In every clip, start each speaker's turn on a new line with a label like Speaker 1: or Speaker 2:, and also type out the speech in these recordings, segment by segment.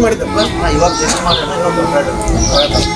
Speaker 1: Phone ಮಾಡಿದ್ದಪ್ಪ
Speaker 2: ಇವಾಗ just ಮಾತಾಡ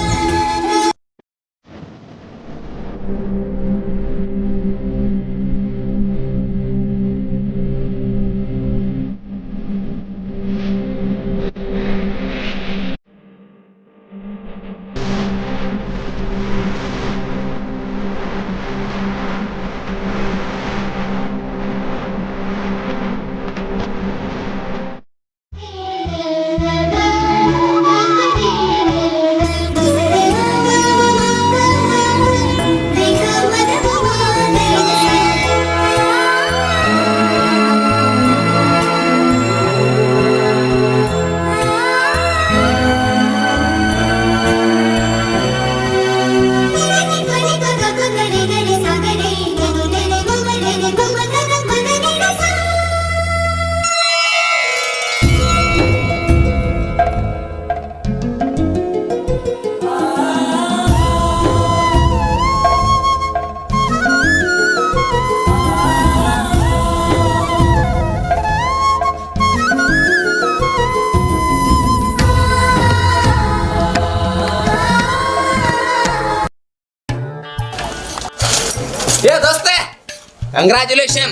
Speaker 3: congratulation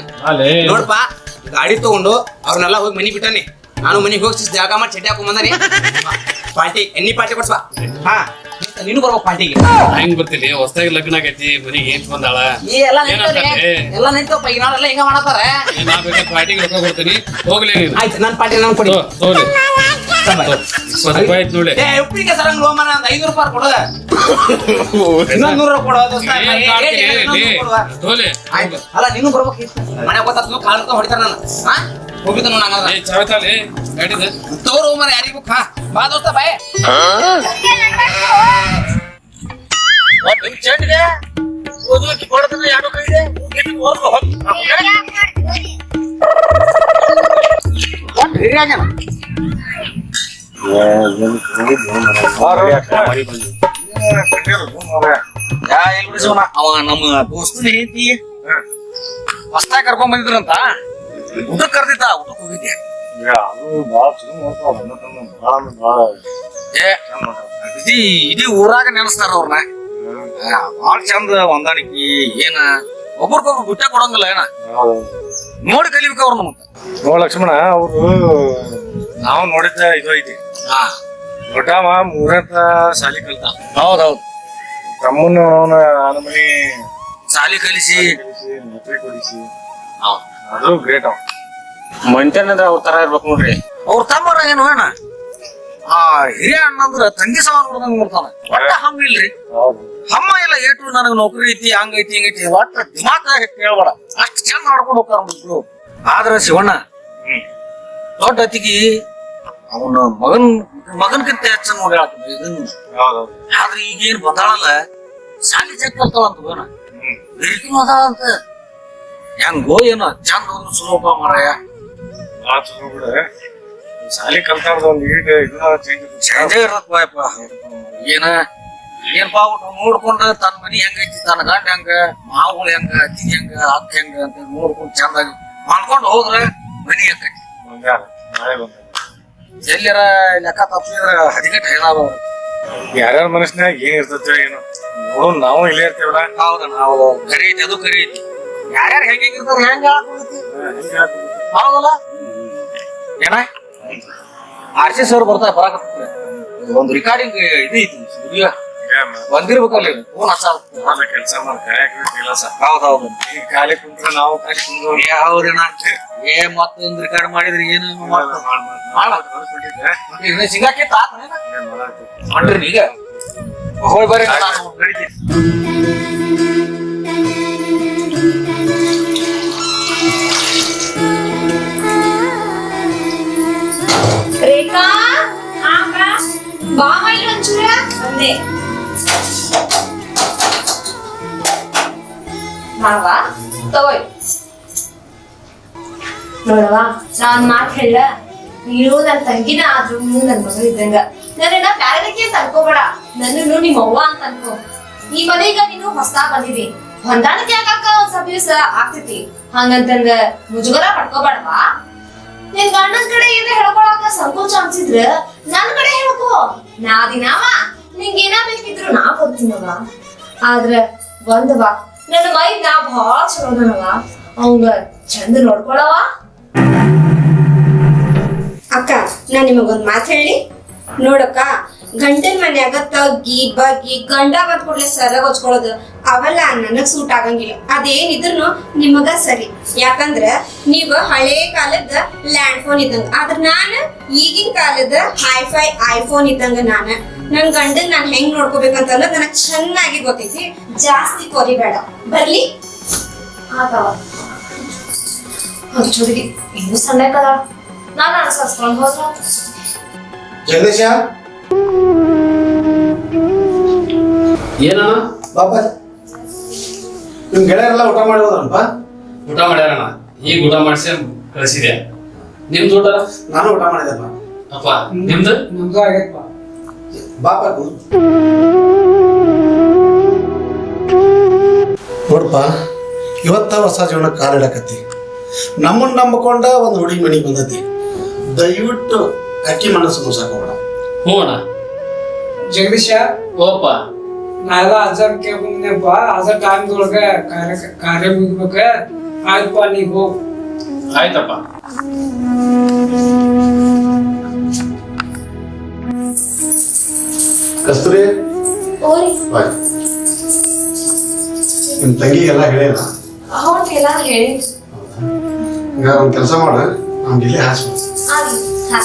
Speaker 3: ನೋಡಪ್ಪ ಗಾಡಿ ತಗೊಂಡು ಅವ್ರನ್ನೆಲ್ಲ ಹೋಗಿ ಮನಿ ಬಿಟ್ಟಾನೆ ನಾನು ಮನಿಗೆ ಹೋಗಿ ಜಾಗ ಮಾಡಿ ಚಡ್ಡಿ ಹಾಕೊಂಡ್ ಬಂದಾನೆ ಪಾರ್ಟಿ ಎಣ್ಣಿ ಪಾರ್ಟಿ ಕೊಡ್ಸಪ್ಪ ಹಾ ನೀನು ಬರ್ಬೇಕು ಪಾರ್ಟಿಗೆ
Speaker 4: ಹೆಂಗ್ ಬರ್ತೀನಿ ಹೊಸದಾಗಿ ಲಗ್ನ ಆಗೈತಿ ಮನಿಗೆ ಏನ್ ಬಂದಾಳ
Speaker 3: ಎಲ್ಲ ನಿಂತಪ್ಪ ಈಗ ನಾಳೆಲ್ಲ ಹಿಂಗ ಮಾಡತ್ತಾರ
Speaker 4: ನಾ ಬೇಕಾದ ಪಾರ್ಟಿಗೆ ರೊಕ್ಕ ಕೊಡ್ತೀನಿ ಹೋಗ್ಲಿ ನೀನು
Speaker 3: ಆಯ್ತು ನನ್ನ ಪಾರ್ಟಿ ನಾನು ಕೊಡಿ
Speaker 4: ತಗೋಲಿ ರೂಪಾಯಿ ಆಯ್ತು ನೋಡಿ
Speaker 3: ಉಪ್ಪಿಗೆ ಸರಂಗ್ ಲೋಮನ ಒಂದು 500 ರೂಪಾಯಿ ಕೊಡು ಇನ್ನೊಂದು 100 ಕೊಡು ದೋಸ್ತ
Speaker 4: ತಗೋಲಿ
Speaker 3: ಆಯ್ತು ಅಲ್ಲ ನೀನು ಬರ್ಬೇಕು ಮನೆ ಗೊತ್ತಾಗ್ತದೆ ಕಾಲು ಹೊಡಿತಾರ ನಾನು ಹಾ ಹೋಗಿದ್ದ ನೋಡ
Speaker 4: ಚಾವತಾಲಿ ಗಾಡಿದ
Speaker 3: ತೋರು ಮರ ಯಾರಿಗೂ ಹಾ ಬಾ ದೋಸ್ತ ಬಾಯ್ ಚಂಡಿದೆ ಓದಕ್ಕೆ ಕೊಡ್ತಾರೆ ಯಾರು ಕೈದೆ ಅವ ನಮ್ಮ ದೋಸ್ತನ ಐತಿ ಹೊಸ್ತಾಗ ಕರ್ಕೊಂಡ್ ಬಂದಿದ್ರಂತ ಊಟಕ್ಕೆ ಕರ್ದಿದ್ದ ಊಟಕ್ಕೆ ಹೋಗಿದ್ದೆ ಇಡೀ ಊರಾಗ ನೆನಸ್ತಾರ ಅವ್ರನ್ನ ಬಾಳ ಚಂದ ಹೊಂದಾಣಿಕಿ ಏನ ಒಬ್ಬರಿಗೊಬ್ರು ಬಿಟ್ಟ ಕೊಡಂಗಿಲ್ಲ ಏನ ನೋಡಿ ಕಲಿಬೇಕು ಅವ್ರ ನಮಗ
Speaker 5: ನೋ ಲಕ್ಷ್ಮಣ ಅವ್ರು ನಾವು ನೋಡಿದ್ದ ಇದು ಐತಿ ದೊಡ್ಡವ 3ನೇ ಸಾಲಿ ಕಲ್ತ
Speaker 3: ಹೌದೌದು
Speaker 5: ತಮ್ಮನ ಅವನ ಮನಿ
Speaker 3: ಸಾಲಿ ಕಲಿಸಿ
Speaker 5: ನೌಕರಿ ಕೊಡಿಸಿ ಅದು ಗ್ರೇಟ್ ಅವ
Speaker 4: ಮಂಟೇನಂದ್ರ ಅವ್ರ ತರ ಇರ್ಬೇಕು ನೋಡ್ರಿ
Speaker 3: ಅವ್ರ ತಮ್ಮರ ಏನು ಅಣ್ಣ ಆ ಹಿರಿಯ ಅಣ್ಣ ಅಂದ್ರ ತಂಗಿ ಸಮ ನೋಡ್ದಂಗ ನೋಡ್ತಾನ ಒಟ್ಟ ಹಮ್ಮ ಇಲ್ರಿ ಹಮ್ಮ ಇಲ್ಲ ಏಟು ನನಗ್ ನೌಕರಿ ಐತಿ ಹಂಗೈತಿ ಹಿಂಗೈತಿ ಒಟ್ಟ ದಿಮಾಕ ಕೇಳ್ಬೇಡ ಅಷ್ಟ್ ಚಂದ ಮಾಡ್ಕೊಂಡು ಹೋಗ್ತಾರ ಮಕ್ಕಳು ಆದ್ರ ಶಿವಣ್ಣ ದೊಡ್ಡ ಅತಿಗಿ ಅವನ ಮಗನ್ಕಿಂತ ಹೆಚ್ಚ ನೋಡಿ ಇದನ್ನ ಆದ್ರೆ ಈಗೇನ್ ಬಂದಾಳಲ್ಲ ಸಾಲಿ ಚೆಕ್ ಕಲ್ತಾಳಂತ ಬೇನ ಬೆರಿಕಿನೂ ಅದಾಳಂತ ಹೆಂಗೋ ಏನೋ ಚಂದ ಒಂದು ಸುಲಭ ಮಾರಾಯ
Speaker 5: ಸಾಲಿ ಕಲ್ತಾರ್ದ ಒಂದ್ ಈಗ
Speaker 3: ಚೇಂಜ್ ಇರತ್ತಪ್ಪ ಏನ ಏನ್ಪಾ ನೋಡ್ಕೊಂಡ ತನ್ನ ಮನಿ ಹೆಂಗೈತಿ ತನ್ನ ಗಂಡ ಹೆಂಗ ಮಾವುಗಳು ಹೆಂಗ ಅತ್ತಿ ಹೆಂಗ ಅಕ್ಕ ಹೆಂಗ ಅಂತ ನೋಡ್ಕೊಂಡು ಚಂದಾಗಿ ಮಾಡ್ಕೊಂಡು ಹೋದ್ರೆ ಮನಿ ಹೆಂಗೈತಿ ಎಲ್ಲಾರ ಲೆಕ್ಕ ತಪ್ಪಿದ್ರ ಹದಿಗಟ್ಟು ಹೇಳಾವ
Speaker 5: ಯಾರ್ಯಾರ ಮನಸ್ಸಿನಾಗ ಏನ್ ಇರ್ತೈತಿ ಏನೋ ನೋಡು ನಾವು ಇಲ್ಲೇ ಇರ್ತೇವಲ್ಲ
Speaker 3: ಹೌದ ನಾವು ಕರಿ ಐತಿ ಅದು ಕರಿ ಐತಿ ಯಾರ್ಯಾರು ಹೆಂಗಿರ್ತಾರ ಹೆಂಗ ಹೌದಲ್ಲ ಏನ ಆರ್ಸಿ ಸರ್ ಬರ್ತಾ ಬರಾಕತ್ತ ಒಂದು ರಿಕಾರ್ಡಿಂಗ್ ಇದು ಐತಿ ಸ್ಟುಡಿಯೋ ಬಂದಿರ್ಬೇಕಲ್ಲ ಫೋನ್ ಹಚ್ಚ
Speaker 5: ಕೆಲಸ ಕೆಲಸ
Speaker 3: ಹೌದೌದು
Speaker 5: ಖಾಲಿ ಕುಂತ್ರೆ ನಾವು ಖಾಲಿ ಕುಂದ್ರು
Speaker 3: ಯಾವ್ರೇನ ಏ ಮತ್ತೊಂದು ರಿಕಾರ್ಡ್ ಮಾಡಿದ್ರಿ ಏನು ಸಿಗಾಕೆ ಮಾಡ್ರಿ ಈಗ ಹೋಗಿ ಬರ್ರಿ
Speaker 6: ರೇಖಾ ಬಾ ಮೈ ಒಂಚೂರ ಅಂದೆ ಮಾವ ತಗೋಯ್ ನೋಡವಾ ನಾನ್ ಮಾತ್ ಹೇಳ ನೀನು ನನ್ ತಂಗಿನ ಆದ್ರೂ ನನ್ ಮಗ ಇದ್ದಂಗ ನನ್ನ ಬ್ಯಾರದಕ್ಕೆ ಅಂತ ಅನ್ಕೋಬೇಡ ನನ್ನನ್ನು ನಿಮ್ಮ ಅವ್ವ ಅಂತ ಅನ್ಕೋ ಈ ಮನೆಗ ನೀನು ಹೊಸದಾಗ್ ಬಂದಿದಿ ಹೊಂದಾಣಿಕೆ ಆಗಾಕ ಒಂದ್ ಸ್ವಲ್ಪ ದಿವಸ ಆಗ್ತೈತಿ ಹಂಗಂತಂದ ಮುಜುಗರ ಪಡ್ಕೋಬೇಡವಾ ನಿನ್ ಗಂಡನ ಕಡೆ ಏನ ಹೇಳ್ಕೊಳಕ ಸಂಕೋಚ ಅನ್ಸಿದ್ರ ನನ್ ಕಡೆ ಹೇಳ್ಕೋ. ನಾ ದಿನಾವ ನಿಂಗ ಏನ ಬೇಕಿದ್ರು ನಾ ಕೊಡ್ತೀನವ. ಆದ್ರ ಒಂದವ ನನ್ನ ಮೈದ್ ನಾ ಭಾಳ ಚಲೋ ನನವ, ಅವಂಗ ಚಂದ ನೋಡ್ಕೊಳವ.
Speaker 1: ಅಕ್ಕ ನಾ ನಿಮಗೊಂದ್ ಮಾತು ಹೇಳಿ ನೋಡಕ್ಕ, ಗಂಡನ ಮನ್ಯಾಗ ತಗ್ಗಿ ಬಗ್ಗಿ ಗಂಡ ಬಂದ್ ಕೂಡ್ಲೆ ಸರಗ್ ಹೊಚ್ಕೊಳ್ಳೋದು ಅವೆಲ್ಲ ನನಗ್ ಸೂಟ್ ಆಗಂಗಿಲ್ಲ. ಅದೇನಿದ್ರು ನಿಮಗ ಸರಿ, ಯಾಕಂದ್ರ ನೀವ್ ಹಳೇ ಕಾಲದ ಲ್ಯಾಂಡ್ ಫೋನ್ ಇದ್ದಂಗ, ಆದ್ರ ನಾನ್ ಈಗಿನ ಕಾಲದ ಹೈಫೈ ಐಫೋನ್ ಇದ್ದಂಗ. ನನ್ ಗಂಡನ್ ನಾನ್ ಹೆಂಗ್ ನೋಡ್ಕೋಬೇಕಂತ ಅನ್ನೋದು ನನಗ್ ಚೆನ್ನಾಗಿ ಗೊತ್ತೈತಿ. ಜಾಸ್ತಿ ಕೊರಿಬೇಡ, ಬರ್ಲಿ.
Speaker 6: ಆತವ ಹುಡುಗಿ ಇನ್ನೂ ಸಣ್ಣ ಕದ, ನಾನು ಅನ್ಸಸ್ಕೊಂಡ್ ಹೋದ್ರ.
Speaker 2: ಜಗದೀಶ
Speaker 7: ಏನಣ್ಣ
Speaker 2: ಬಾಬಾ ನಿಮ್ ಗೆಳೆಯರೆಲ್ಲ ಊಟ ಮಾಡಿ ಹೋದ್ರಪ್ಪ.
Speaker 7: ಊಟ ಮಾಡ್ಯಾರಣ್ಣ, ಈಗ ಊಟ ಮಾಡಿಸಿ ಕಳಿಸಿದೆ. ನಿಮ್ದು ಊಟ?
Speaker 2: ನಾನು ಊಟ ಮಾಡಿದೆಪ್ಪ.
Speaker 7: ಅಪ್ಪ ನಿಮ್ದು?
Speaker 5: ನಮ್ದು ಆಗೈತಪ್ಪ.
Speaker 2: ಬಾಪ ನೋಡಪ್ಪ, ಇವತ್ತ ಹೊಸ ಜೀವನಕ್ಕೆ ಕಾಲಿಡಕತ್ತಿ. ನಮ್ಮನ್ನ ನಂಬಿಕೊಂಡ ಒಂದು ಹುಡುಗಿ ಮನೆಗೆ ಬಂದತಿ. ದಯವಿಟ್ಟು ಅಕ್ಕಿ ಮನಸ್ಸು ಮುಸಾಕೋಬೇಡ.
Speaker 7: ಹ್ಞೂ ಅಣ್ಣ.
Speaker 5: ಜಗದೀಶ,
Speaker 7: ಓಪ್ಪ.
Speaker 5: ನಾ ಎಲ್ಲ ಅಜರ್ ಕೇಳ್ಕೊಂಡ್ನಪ್ಪ. ಅಜರ್ ಟೈಮ್ದೊಳಗ ಕಾರ್ಯ ಮುಗಿಬೇಕ. ಆಯ್ತಪ್ಪ, ನೀ ಹೋಗ್.
Speaker 7: ಆಯ್ತಪ್ಪ.
Speaker 2: ಕಸ್ತೂರಿ
Speaker 6: ಓರಿ
Speaker 2: ಬಾಯ್. ನಿಮ್ ತಂಗಿಗೆಲ್ಲ ಹೇಳಿಲ್ಲ?
Speaker 6: ಅವ್ರಿಗೆಲ್ಲ ಹೇಳಿ
Speaker 2: ಈಗ ಒಂದು ಕೆಲಸ ಮಾಡ, ನಮ್ಗೆ ಇಲ್ಲೇ ಹಾಸ್ಬಿಡು.
Speaker 6: ಆಗ್ಲಿ. ಹಾ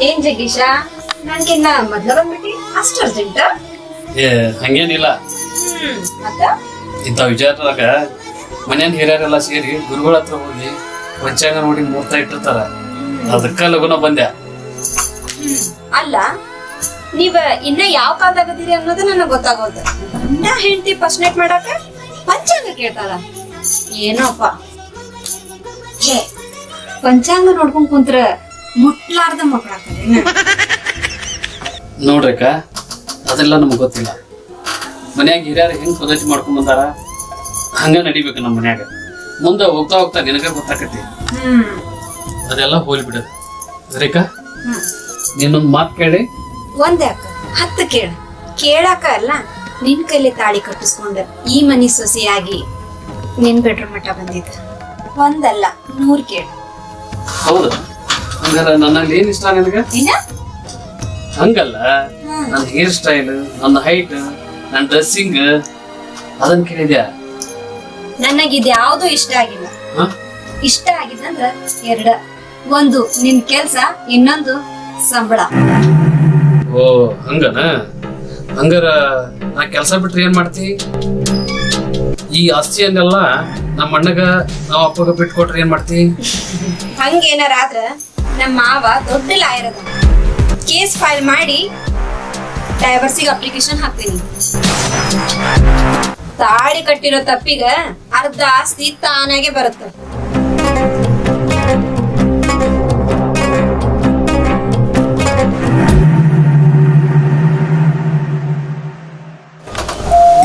Speaker 1: ಏನ್ ಜಗೀಶ, ನನ್ಗಿನ್ನ ಮೊದ್ಲ ಬಂದ್ಬಿಟ್ಟಿ? ಅಷ್ಟು ಅರ್ಜೆಂಟ್?
Speaker 7: ಹಂಗೇನಿಲ್ಲ.
Speaker 1: ಮತ್ತ
Speaker 7: ಇಂಥ ವಿಚಾರದಾಗ ಮನ್ಯಾನ ಹಿರಿಯರೆಲ್ಲ ಸೇರಿ ಗುರುಗಳ ಹತ್ರ ಹೋಗಿ ಪಂಚಾಂಗ ನೋಡಿ ಮುಹೂರ್ತ ಇಟ್ಟಿರ್ತಾರ. ಅದಕ್ಕ ಲಗುನ ಬಂದೆ.
Speaker 1: ಅಲ್ಲ, ನೀವ ಇನ್ನ ಯಾವ ಕಾಲದಾಗದೀರಿ ಅನ್ನೋದು ನನಗ್ ಗೊತ್ತಾಗೋದು. ಗಂಡ ಹೆಂಡತಿ ಫಸ್ಟ್ ನೈಟ್ ಮಾಡಾಕ ಪಂಚಾಂಗ ಕೇಳ್ತಾರ? ಏನೋಪ್ಪ. ಹೇ, ಪಂಚಾಂಗ ನೋಡ್ಕೊಂಡ್ ಕುಂತ್ರ ಮುಟ್ಲಾರ್ದ ಮಕ್ಕಳಾಗ್ತದೆ.
Speaker 7: ನೋಡ್ರಿಕ, ಅದೆಲ್ಲ ನಮ್ಗೆ ಗೊತ್ತಿಲ್ಲ. ಮನ್ಯಾಗ ಹಿರಿಯರು ಹೆಂಗ್ ಪದ್ಧತಿ ಮಾಡ್ಕೊಂಡ್ ಬಂದಾರ ಹಂಗ ನಡಿಬೇಕು ನಮ್ಮ ಮನ್ಯಾಗ. ಮುಂದೆ ಹೋಗ್ತಾ ಹೋಗ್ತಾ ನಿನಗ ಗೊತ್ತಾಕತಿ. ಅದೆಲ್ಲ ಹೋಲ್ಬಿಡ. ರೇಖಾ, ನೀನೊಂದ್ ಮಾತು ಕೇಳಿ.
Speaker 1: ಒಂದೇ ಅಕ್ಕ, 10 ಕೇಳ. ಕೇಳಾಕ ಅಲ್ಲ, ನಿನ್ ಕೈಲಿ ತಾಳಿ ಕಟ್ಟಿಸ್ಕೊಂಡ ಈ ಮನಿ ಸೊಸೆಯಾಗಿ ನಿನ್ ಬೆಡ್ರೂಮ್ ಮಟ್ಟ ಬಂದಿದ್ದ. ಒಂದಲ್ಲ 100 ಕೇಳ.
Speaker 7: ಹೌದು, ಹಂಗಾರ ನನ್ನಲ್ಲಿ ಏನ್ ಇಷ್ಟ ನಿನಗ?
Speaker 1: ಏನ?
Speaker 7: ಹಂಗಲ್ಲ, ನನ್ನ ಹೇರ್ ಸ್ಟೈಲ್, ನನ್ನ ಹೈಟ್, ನನ್ನ ಡ್ರೆಸ್ಸಿಂಗ್ ಅದನ್ನ ಕೇಳಿದ್ಯಾ?
Speaker 1: ನನಗಿದ್ಯಾವುದು ಇಷ್ಟ ಆಗಿಲ್ಲ. ಇಷ್ಟ ಆಗಿದ್ದಂದ್ರ 2. ಒಂದು ನಿನ್ ಕೆಲ್ಸ, ಇನ್ನೊಂದು ಸಂಬಳ.
Speaker 7: ಓ ಹಂಗನ? ಹಂಗಾರ ನಾ ಕೆಲಸ ಬಿಟ್ರೆ ಏನ್ ಮಾಡ್ತಿ? ಈ ಆಸ್ತಿಯನ್ನೆಲ್ಲ ನಮ್ಮ ಅಣ್ಣಗ ನಾವ್ ಅಪ್ಪಗ ಬಿಟ್ಕೊಟ್ರೆ ಏನ್ ಮಾಡ್ತಿ?
Speaker 1: ಹಂಗೇನಾರ ಆದ್ರ ನಮ್ಮ ಮಾವ ದೊಡ್ಡ ಲಾಯರ್ ಅದ, ಕೇಸ್ ಫೈಲ್ ಮಾಡಿ ಡೈವರ್ಸಿಗೆ ಅಪ್ಲಿಕೇಶನ್ ಹಾಕ್ತೀನಿ. ತಾಳಿ ಕಟ್ಟಿರೋ ತಪ್ಪಿಗ ಅರ್ಧ ಆಸ್ತಿ ತಾನಾಗೆ ಬರುತ್ತೆ.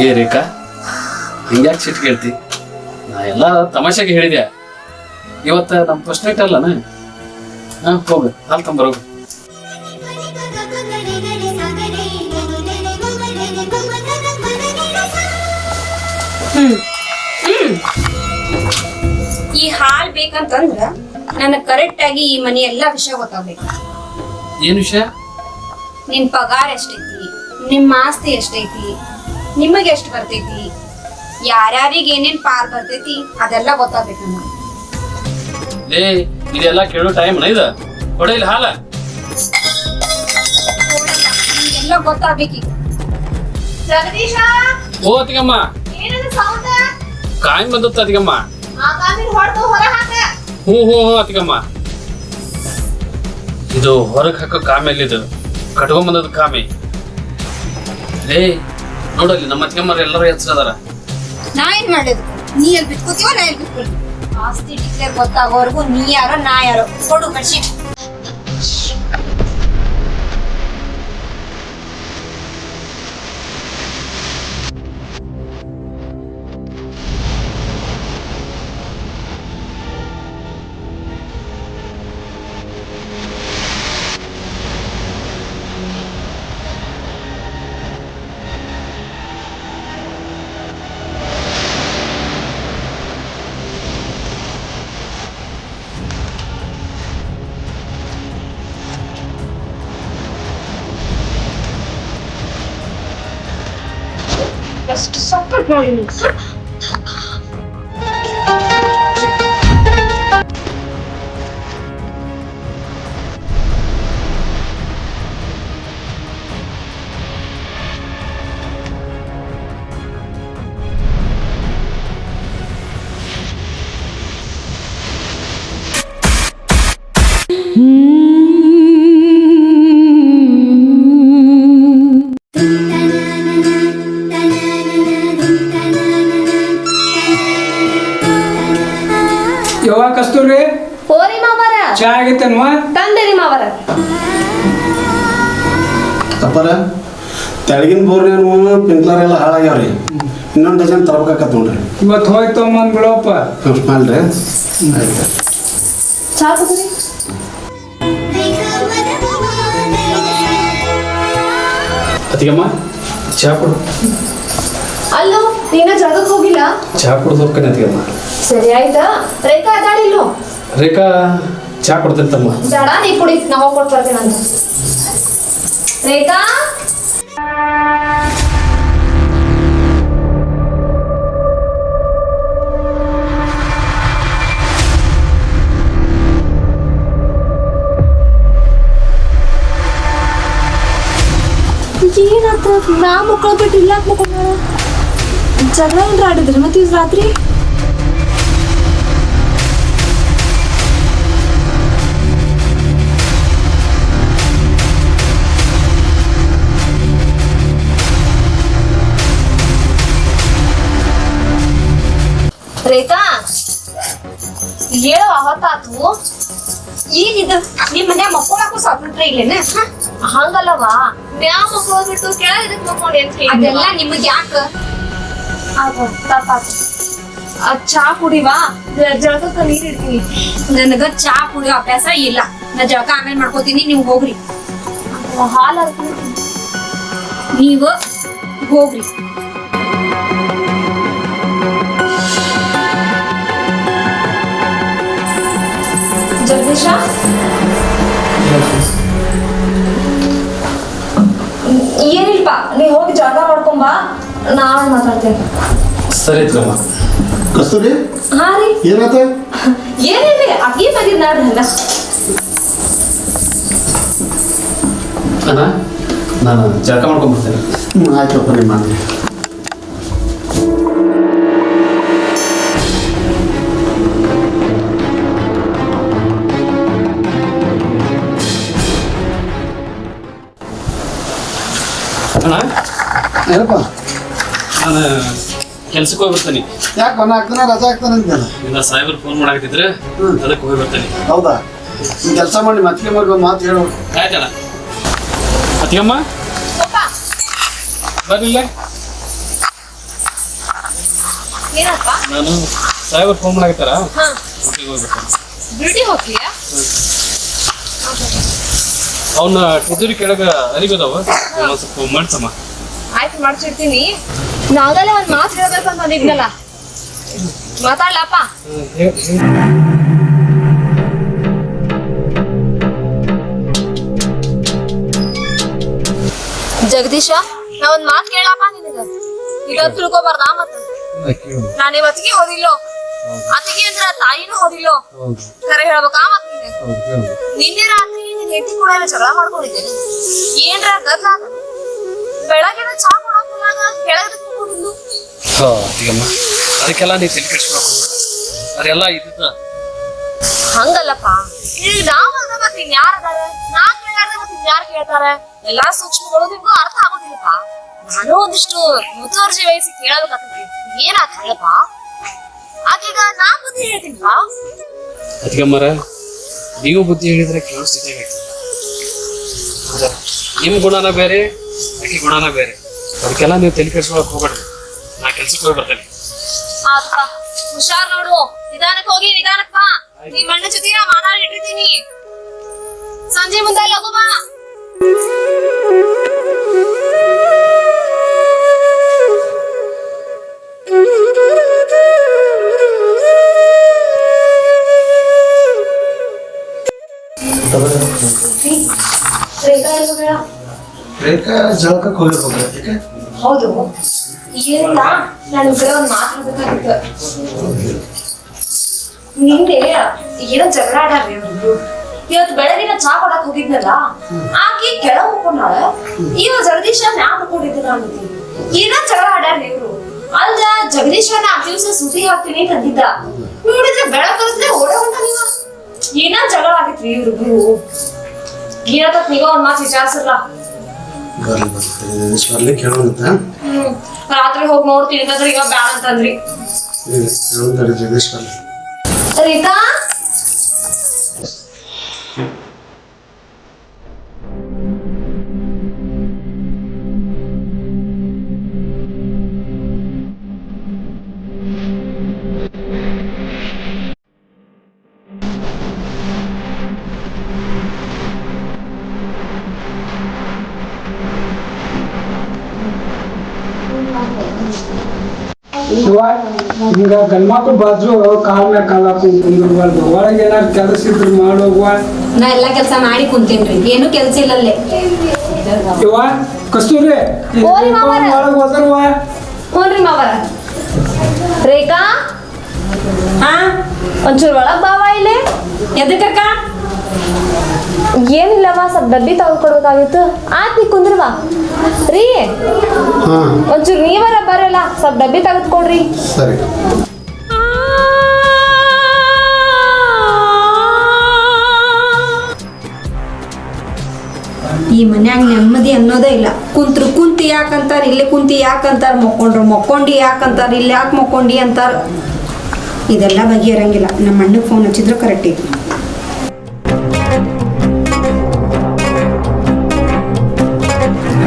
Speaker 7: ಏ ರೇಖಾ, ಹಿಂಗ್ಯಾಕೆ ಸಿಟ್ಟು ಕೇಳ್ತಿ? ನಾ ಎಲ್ಲ ತಮಾಷೆಗೆ ಹೇಳಿದ್ಯಾ. ಇವತ್ತ ನಮ್ಮ ಫಸ್ಟ್ ನೈಟ್ ಅಲ್ಲನ? ಹೋಗು, ಹಾಲು ತಂಬರೋಗು.
Speaker 1: ಈ ಹಾಲ್ ಬೇಕಂತಂದ್ರ ನನಗ್ ಕರೆಕ್ಟ್ ಆಗಿ ಈ ಮನಿ ಎಲ್ಲಾ ವಿಷಯ ಗೊತ್ತಾಗ್ಬೇಕು.
Speaker 7: ಏನ್ ವಿಷಯ?
Speaker 1: ನಿನ್ ಪಗಾರ ಎಷ್ಟೈತಿ, ನಿಮ್ ಆಸ್ತಿ ಎಷ್ಟೈತಿ, ನಿಮಗ್ ಎಷ್ಟ್ ಬರ್ತೈತಿ, ಯಾರ್ಯಾರಿಗೆ ಏನೇನ್ ಪಾಲ್ ಬರ್ತೈತಿ ಅದೆಲ್ಲ ಗೊತ್ತಾಗ್ಬೇಕು ನನಗೆ.
Speaker 7: ಲೇ, ಇದೆಲ್ಲ ಕೇಳೋ ಟೈಮ್ ನ ಇದು? ಕೊಡೈಲಿ ಹಾಲ.
Speaker 1: ಎಲ್ಲ ಗೊತ್ತಾಗ್ಬೇಕೀಗ.
Speaker 6: ಜಗದೀಶ,
Speaker 7: ಓ ಅತಿಗಮ್ಮ,
Speaker 6: ಏನದು ಸೌಂಡ್?
Speaker 7: ಕಾಯಿ ಬಂದತ್ತ ಅತಿಗಮ್ಮ.
Speaker 6: ಆ ಕಾಮಿನ ಹೊಡೆದು ಹೊರ ಹಾಕ.
Speaker 7: ಹ್ಞೂ ಅತಿಗಮ್ಮ. ಇದು ಹೊರಗೆ ಹಾಕೋ ಕಾಮೇಲಿ, ಇದು ಕಟ್ಕೊಂಬಂದದ ಕಾಮೆ. ಲೇ ನೋಡಲ್ಲಿ, ನಮ್ಮ ಅತಿಗಮ್ಮರು ಎಲ್ಲರೂ ಎಚ್ಚರದಾರ.
Speaker 1: ನಾ ಏನ್ ಮಾಡಿದ್ರು? ನೀ ಎಲ್ಲಿ ಬಿಟ್ಕೋತೀವ ನಾ ಎಲ್ಲಿ ಬಿಟ್ಕೊಳ್ತೀವಿ ಆಸ್ತಿ ಡಿಕ್ಲೇರ್ ಗೊತ್ತಾಗೋವರೆಗೂ ನೀ ಯಾರೋ ನಾ ಯಾರೋ ಕೊಡು ಬೆಡ್ಶೀಟ್ ಎಷ್ಟು ಸಪೋರ್ಟ್ ಮಾಡಿ
Speaker 8: ಯವ್ವ ಕಸ್ತೂರಿ
Speaker 6: ಹೋರಿ ಮಾವರ
Speaker 8: ಚಾ ಆಗೈತೇನ್ವ
Speaker 6: ತಂದೇರಿ ಮಾವರ
Speaker 2: ತಪ್ಪರ ತೆಳಗಿನ ಬೋರ್ನ್ಯಾಗ ಪಿಂಕ್ಲರ್ ಎಲ್ಲ ಹಾಳಾಗ್ಯಾವ್ರಿ ಇನ್ನೊಂದು ಡಜನ್ ತರಬೇಕಾಕತ್ ನೋಡ್ರಿ
Speaker 8: ಇವತ್ತು ಹೋಯ್ತು ತೊಗೊಂಬಂದ್ ಬಿಡಪ್ಪ
Speaker 2: ಮಾಡ್ರಿ ಆಯ್ತು
Speaker 6: ಚಾ ತಗೋರಿ
Speaker 7: ಅತಿಗಮ್ಮ ಚಾ ಕೊಡು
Speaker 6: ಅಲ್ಲೋ ನೀನ ಜಗಕ್ಕೆ ಹೋಗಿಲ್ಲ
Speaker 7: ಚಾ ಕುಡ್ದು ಹೋಗ್ತಾನೆ ಅತಿಗಮ್ಮ
Speaker 6: ಸರಿ ಆಯ್ತಾ ರೇಖಾ ಅದಾಳಿಲ್ಲೋ
Speaker 7: ರೇಖಾ ಚಾ ಕೊಡ್ತೇನೆ ತಮ್ಮ
Speaker 6: ಬೇಡ ನೀ ಕುಡಿ ನಾ ಹೋಗ್ಕೊಟ್ ಬರ್ತೇನೆ ಅಂತ ರೇಖಾ ಏನಾತ ನಾ ಮಕ್ಕಳು ಇಲ್ಲ ಮಕ್ಕಳ ಜಗಳ ಏನ್ರ ಆಡಿದ್ರಿ ಮತ್ತೆ ಇವ್ ರಾತ್ರಿ ರೇಖಾ ಹೇಳೋ ಅವತ್ತಾತು
Speaker 1: ಏನಿದು ನಿಮ್ ಮನ್ಯಾಗ ಮಕ್ಕಳಾಕು ಸ್ವಾತಂತ್ರ್ಯ ಇಲ್ಲೇನ
Speaker 6: ಹಂಗಲ್ಲವಾ ನ್ಯಾ ಮಕ್ಕಳು ಬಿಟ್ಟು ಕೆಳಗೆ ಮಕ್ಕೊಂಡು ಅಂತ
Speaker 1: ಅದೆಲ್ಲ ನಿಮಗ್ ಯಾಕ
Speaker 6: ತಪ್ಪಾತು ಚಾ ಕುಡಿವಾ ಜಳಕಕ್ಕ ನೀರ್ ಇಡ್ತೀನಿ
Speaker 1: ನನಗ ಚಾ ಕುಡಿಯೋ ಅಭ್ಯಾಸ ಇಲ್ಲ ನಾ ಜಳಕ ಆಮೇಲೆ ಮಾಡ್ಕೋತೀನಿ ನೀವು ಹೋಗ್ರಿ
Speaker 6: ಹಾಲು
Speaker 1: ನೀವು ಹೋಗ್ರಿ
Speaker 6: ಜಗದೀಶ ಏನಿಲ್ಪ ನೀ ಹೋಗಿ ಜಳಕ ಮಾಡ್ಕೊಂಬಾ ನಾಳೆ ಮಾತಾಡ್ತೇನೆ
Speaker 7: ಸರಿ ಅತಿಗಮ್ಮ
Speaker 2: ಕಸ್ತೂರಿ
Speaker 6: ಹಾ ರೀ
Speaker 2: ಏನಾತ
Speaker 6: ಏನಿಲ್ಲ ಅಕ್ಕಿ ಬಂದಿದ್ ನಾಡ್ರಿ ಹಂಗ
Speaker 7: ಅಣ್ಣ ನಾನು ಜಳಕ ಮಾಡ್ಕೊಂಡ್ಬರ್ತೇನೆ
Speaker 2: ಆಯ್ತಪ್ಪ ನಿಮ್ಮ ಮಾಡಿ
Speaker 7: ಅಣ್ಣ
Speaker 2: ಏನಪ್ಪ
Speaker 7: ನಾನು ಕೆಲ್ಸಕ್ಕೆ ಹೋಗಿ ಬರ್ತೀನಿ
Speaker 2: ಯಾಕೆ ಮನೆ ಆಗ್ತಾನೆ ರಜಾ ಆಗ್ತಾನೆ ಅಂತೆಲ್ಲ
Speaker 7: ಇಲ್ಲ ಸಾಹೇಬ್ರು ಫೋನ್ ಮಾಡಾಕತ್ತಿದ್ರೆ ಅದಕ್ಕೆ ಹೋಗಿ ಬರ್ತೀನಿ
Speaker 2: ಹೌದಾ ಈ ಕೆಲಸ ಮಾಡಿ ಮತ್ತೆ ಮಗ ಒಂದು ಮಾತು ಹೇಳು
Speaker 7: ಆಯ್ತಣ್ಣ ಅತಿಗಮ್ಮ ಬರ್ಲಿಲ್ಲ
Speaker 6: ಏನಪ್ಪ
Speaker 7: ನಾನು ಸಾಹೇಬ್ರು ಫೋನ್ ಮಾಡಾಕತ್ತಾರ ಡ್ಯೂಟಿಗೆ ಹೋಗಿ ಬರ್ತೀನಿ
Speaker 6: ಡ್ಯೂಟಿ ಹೋಗ್ತೀಯಾ
Speaker 7: ಅವನ್ನ ಟುಜುರಿ ಕೆಳಗ ಅರಿಗೋದವ ಒಂದ್ ಸ್ವಲ್ಪ ಮಾಡ್ಸಮ್ಮ
Speaker 6: ಆಯ್ತು ಮಾಡ್ಸಿರ್ತೀನಿ ನಾಗಲ್ಲ ಒಂದ್ ಮಾತು ಹೇಳ್ಬೇಕಂತ ಅಂದಿದ್ನಲ್ಲ ಮಾತಾಡ್ಲಪ್ಪ ಜಗದೀಶ ನಾ ಒಂದ್ ಮಾತು ಕೇಳಪ್ಪ ನಿನಗ ಈಗ ತಿಳ್ಕೊಬಾರ್ದಾ ಮತ್ತ ನಾನು ಇವತ್ತಿಗೆ ಹೋದಿಲ್ಲೋ ಅತ್ತಿಗೆ ಅಂದ್ರ ತಾಯಿನೂ ಹೋದಿಲ್ಲೋ ಕರೆ ಹೇಳ್ಬೇಕಾ ಮತ್ ನಿನ್ನೆ ರಾತ್ರಿ ನಿನ್ ಹೆಂಡತಿ ಕೂಡ ಎಲ್ಲ ಜಗಳ ಮಾಡ್ಕೊಂಡಿದ್ದೇನೆ ಏನ್ರ ಗದ್ಲ ಬೆಳಗ್ಗೆ ಚಾ ಕೊಡೋದಿಲ್ಲಾಗ ಕೆಳಗೆ ಕೂಡಿದ್ದು
Speaker 7: ಅತಿಗಮ್ಮ ಅದಕ್ಕೆಲ್ಲ ನೀವು ತಲೆ ಕೆಡಿಸ್ಬೇಕು ಅದೆಲ್ಲ ಇದ್ದ
Speaker 6: ಹಂಗಲ್ಲಪ್ಪ ಈಗ ನಾವ್ ಅದ ಮತ್ ಇನ್ಯಾರ ಅದಾರ ನಾ ಕೇಳಾರ್ದ ಮತ್ ಇನ್ಯಾರು ಕೇಳ್ತಾರ ಎಲ್ಲಾ ಸೂಕ್ಷ್ಮಗಳು ನಿಮ್ಗೂ ಅರ್ಥ ಆಗೋದಿಲ್ಲಪ್ಪ ನಾನು ಒಂದಿಷ್ಟು ಮುತುವರ್ಜಿ ವಹಿಸಿ ಕೇಳಬೇಕಾಗ್ತೈತಿ ಏನಾತ್ ಹೇಳಪ್ಪ ಆಕೀಗ ನಾ ಬುದ್ಧಿ ಹೇಳ್ತೀನಿವಾ
Speaker 7: ಅದಕ್ಕೆ ಮರ ನೀವು ಬುದ್ಧಿ ಹೇಳಿದ್ರೆ ಕೇಳಿಸ್ತಿದ್ದೆ. ನಿಮ್ಮ ಗುಣನ ಬೇರೆ, ಆಕೆ ಗುಣನ ಬೇರೆ. ಅದಕ್ಕೆಲ್ಲ ನೀವು ತಲೆ ಕೆಡಿಸ್ಕೊಳಕ್ ಹೋಗ್ಬೇಡ್ರಿ. ನಾ ಕೆಲ್ಸಕ್ಕೆ ಹೋಗಿ ಬರ್ತೇನೆ.
Speaker 6: ಆತ ಹುಷಾರ್ ನೋಡು, ನಿಧಾನಕ್ಕೆ ಹೋಗಿ ನಿಧಾನಕ್ಕ ಬಾ. ನಿಮ್ಮ ಅಣ್ಣ ಜೊತೆ ನಾ ಮಾತಾಡಿ ಇಟ್ಟಿರ್ತೀನಿ. ಸಂಜೆ ಮುಂದೆ ಲಗು ಬಾ.
Speaker 2: ರೇಖಾ ಜಳಕಕ್ಕೆ ಹೋಗಿರ್ಬೇಕು. ಯಾಕೆ?
Speaker 6: ಹೌದು, ಏನಿಲ್ಲ, ನಾನು ಕಡೆ ಒಂದು ಮಾತಾಡ್ಬೇಕಾಗಿತ್ತು. ನಿನ್ನೆ ಏನೋ ಜಗಳ ಆಡಾರ್ರಿ ಅವ್ರಿಬ್ರು. ಇವತ್ತು ಬೆಳಗಿನ ಚಾ ಕೊಡಕ್ ಹೋಗಿದ್ನಲ್ಲ, ಆಕಿ ಕೆಳ ಹೋಗ್ಕೊಂಡಾಳ, ಇವ ಜಗದೀಶ ಮ್ಯಾಕ್ ಹೋಗ್ಕೊಂಡಿದ್ದ ಅಂತಿ. ಏನೋ ಜಗಳ ಆಡಾರ್ರಿ ಇವ್ರು. ಅಲ್ದ ಜಗದೀಶನ ಆ ದಿವ್ಸ ಸುದ್ದಿ ಹಾಕ್ತೀನಿ ಅಂತ ಅಂದಿದ್ದ. ನೋಡಿದ್ರೆ ಬೆಳಗ್ಗೆ ಓಡೇ ಹೊಂಟ ನೀವ. ಏನ ಜಗಳ ಆಗಿತ್ರಿ ಇವ್ರಿಬ್ರು. ಏನತ್ತ ನೀವ ಒಂದ್ ಮಾತು ವಿಚಾರಿಸಲ್ಲ.
Speaker 2: ಬರ್ಲಿ ಕೇಳೋಣ.
Speaker 6: ರಾತ್ರಿ ಹೋಗಿ ನೋಡ್ತೀನಿ ಅಂತಂದ್ರೆ ಈಗ ಬ್ಯಾಡ ಅಂತಂದ್ರಿ.
Speaker 2: ಜಗದೀಶ್ ಬರ್ಲಿ.
Speaker 6: ರೀತಾ
Speaker 8: ಈಗ ಗಂಡ್ಮಕ್ಳು ಬಾಜು ಕಾಲ್ ಮ್ಯಾಗ ಕಾಲ್ ಹಾಕೊಂಡು ಕುಂದಿರ್ಬಾರ್ದು. ಒಳಗೆ ಏನಾದ್ರು ಕೆಲಸ ಇದ್ರು ಮಾಡೋಗುವ.
Speaker 1: ನಾ ಎಲ್ಲಾ ಕೆಲಸ ಮಾಡಿ ಕುಂತೇನ್ರಿ, ಏನು ಕೆಲ್ಸ ಇಲ್ಲಲ್ಲೇ.
Speaker 8: ಇವ ಕಸ್ತೂರಿ
Speaker 6: ಓರಿ ಮಾವರ.
Speaker 8: ಒಳಗೆ ಹೋದರ್ವ.
Speaker 6: ಹ್ಞೂನ್ರಿ ಮಾವರ. ರೇಖಾ
Speaker 1: ಹಾ,
Speaker 6: ಒಂಚೂರು ಒಳಗ್ ಬಾವ ಇಲ್ಲಿ.
Speaker 1: ಎದಕ್ಕಕ್ಕ?
Speaker 6: ಏನಿಲ್ಲವ, ಸ್ವಲ್ಪ ಡಬ್ಬಿ ತೆಗೆದುಕೊಡ್ಬೇಕಾಗಿತ್ತು. ಆತ್ ನೀ ಕುಂದ್ರವಾ ರೀ. ಒಂಚೂರು ನೀವರ ಬರಲ್ಲ, ಸ್ವಲ್ಪ ಡಬ್ಬಿ ತೆಗೆದುಕೊಡ್ರಿ.
Speaker 2: ಸರಿ.
Speaker 1: ಈ ಮನ್ಯಾಗ ನೆಮ್ಮದಿ ಅನ್ನೋದೇ ಇಲ್ಲ. ಕುಂತ್ರು ಕುಂತಿ ಯಾಕಂತಾರ, ಇಲ್ಲಿ ಕುಂತಿ ಯಾಕಂತಾರ, ಮಕ್ಕೊಂಡ್ರು ಮಕ್ಕೊಂಡಿ ಯಾಕಂತಾರ, ಇಲ್ಲಿ ಯಾಕೆ ಮಕ್ಕೊಂಡಿ ಅಂತಾರ. ಇದೆಲ್ಲ ಬಗೆಹರಂಗಿಲ್ಲ. ನಮ್ಮ ಅಣ್ಣಗೆ ಫೋನ್ ಹಚ್ಚಿದ್ರು ಕರೆಕ್ಟ್ ಐತಿ.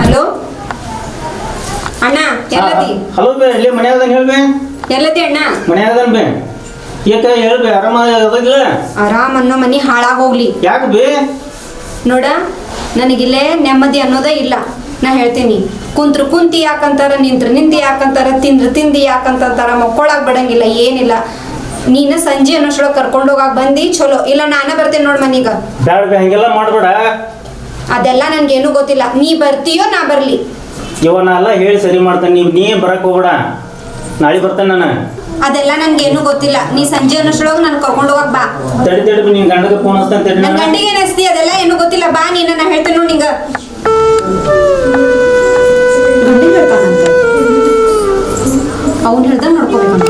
Speaker 1: ಹಲೋ ಅಣ್ಣ, ಎಲ್ಲದಿ?
Speaker 9: ಹಲೋ ಬೇ, ಇಲ್ಲಿ ಮನ್ಯಾಗದನ್ ಹೇಳ್ಬೇ.
Speaker 1: ಎಲ್ಲದಿ ಅಣ್ಣ?
Speaker 9: ಮನ್ಯಾಗದನ್ ಬೇ. ಯಾಕ ಹೇಳ್ಬೇ, ಆರಾಮ ಅದಾಗಿಲ್ಲ?
Speaker 1: ಆರಾಮ್ ಅನ್ನೋ ಮನಿ ಹಾಳಾಗೋಗ್ಲಿ.
Speaker 9: ಯಾಕೆ ಬೇ?
Speaker 1: ನೋಡ, ನನಗಿಲ್ಲೇ ನೆಮ್ಮದಿ ಅನ್ನೋದೇ ಇಲ್ಲ. ನಾ ಹೇಳ್ತೀನಿ, ಕುಂತ್ರು ಕುಂತಿ ಯಾಕಂತಾರ, ನಿಂತ್ರು ನಿಂತಿ ಯಾಕಂತಾರ, ತಿಂದ್ರು ತಿಂದಿ ಯಾಕಂತಾರ, ಮಕ್ಕೊಳಕ್ ಬಿಡಂಗಿಲ್ಲ, ಏನಿಲ್ಲ. ನೀನ ಸಂಜೆ ಅನ್ನೋಷ್ಟೊಳಗೆ ಕರ್ಕೊಂಡು ಹೋಗಾಕ ಬಂದಿ ಚಲೋ. ಇಲ್ಲ ನಾನೇ ಬರ್ತೇನೆ ನೋಡ್ ಮನೀಗ.
Speaker 9: ಬ್ಯಾಡ ಬೇ, ಹಂಗೆಲ್ಲ ಮಾಡ್ಬೇಡ.
Speaker 1: ಅದೆಲ್ಲ ನನ್ಗೇನು ಗೊತ್ತಿಲ್ಲ. ನೀ ಬರ್ತೀಯೋ ನಾ ಬರ್ಲಿ?
Speaker 9: ಇವ ನಾ ಎಲ್ಲ ಹೇಳಿ ಸರಿ ಮಾಡ್ತಾನೆ, ನೀ ಬರಕ್ ಹೋಗ್ಬೇಡ. ನಾಳೆ ಬರ್ತೇನೆ ನಾನು.
Speaker 1: ಅದೆಲ್ಲ ನನ್ಗೇನು ಗೊತ್ತಿಲ್ಲ. ನೀ ಸಂಜೆ ಅನ್ನೋಷ್ಟೊಳಗೆ ನಾನು ಕರ್ಕೊಂಡು ಹೋಗಕ್ ಬಾ.
Speaker 9: ತಡಿ ನಿನ್ ಗಂಡಗೆ ಫೋನ್ ಹಚ್ತಾನೆ ತಡಿ.
Speaker 1: ನನ್ ಗಂಡಿಗೆ ಏನಿಸ್ತಿ ಅದೆಲ್ಲ ಏನು ಗೊತ್ತಿಲ್ಲ. ಬಾ ನೀನ, ನಾ ಹೇಳ್ತೇನೆ ನೋಡಿ ನಿಂಗ. ಗಂಡಿಗೆ ಹೇಳ್ತಾನಂತ, ಅವ್ನು ಹೇಳ್ದ ನೋಡ್ಕೋಬೇಕಂತ.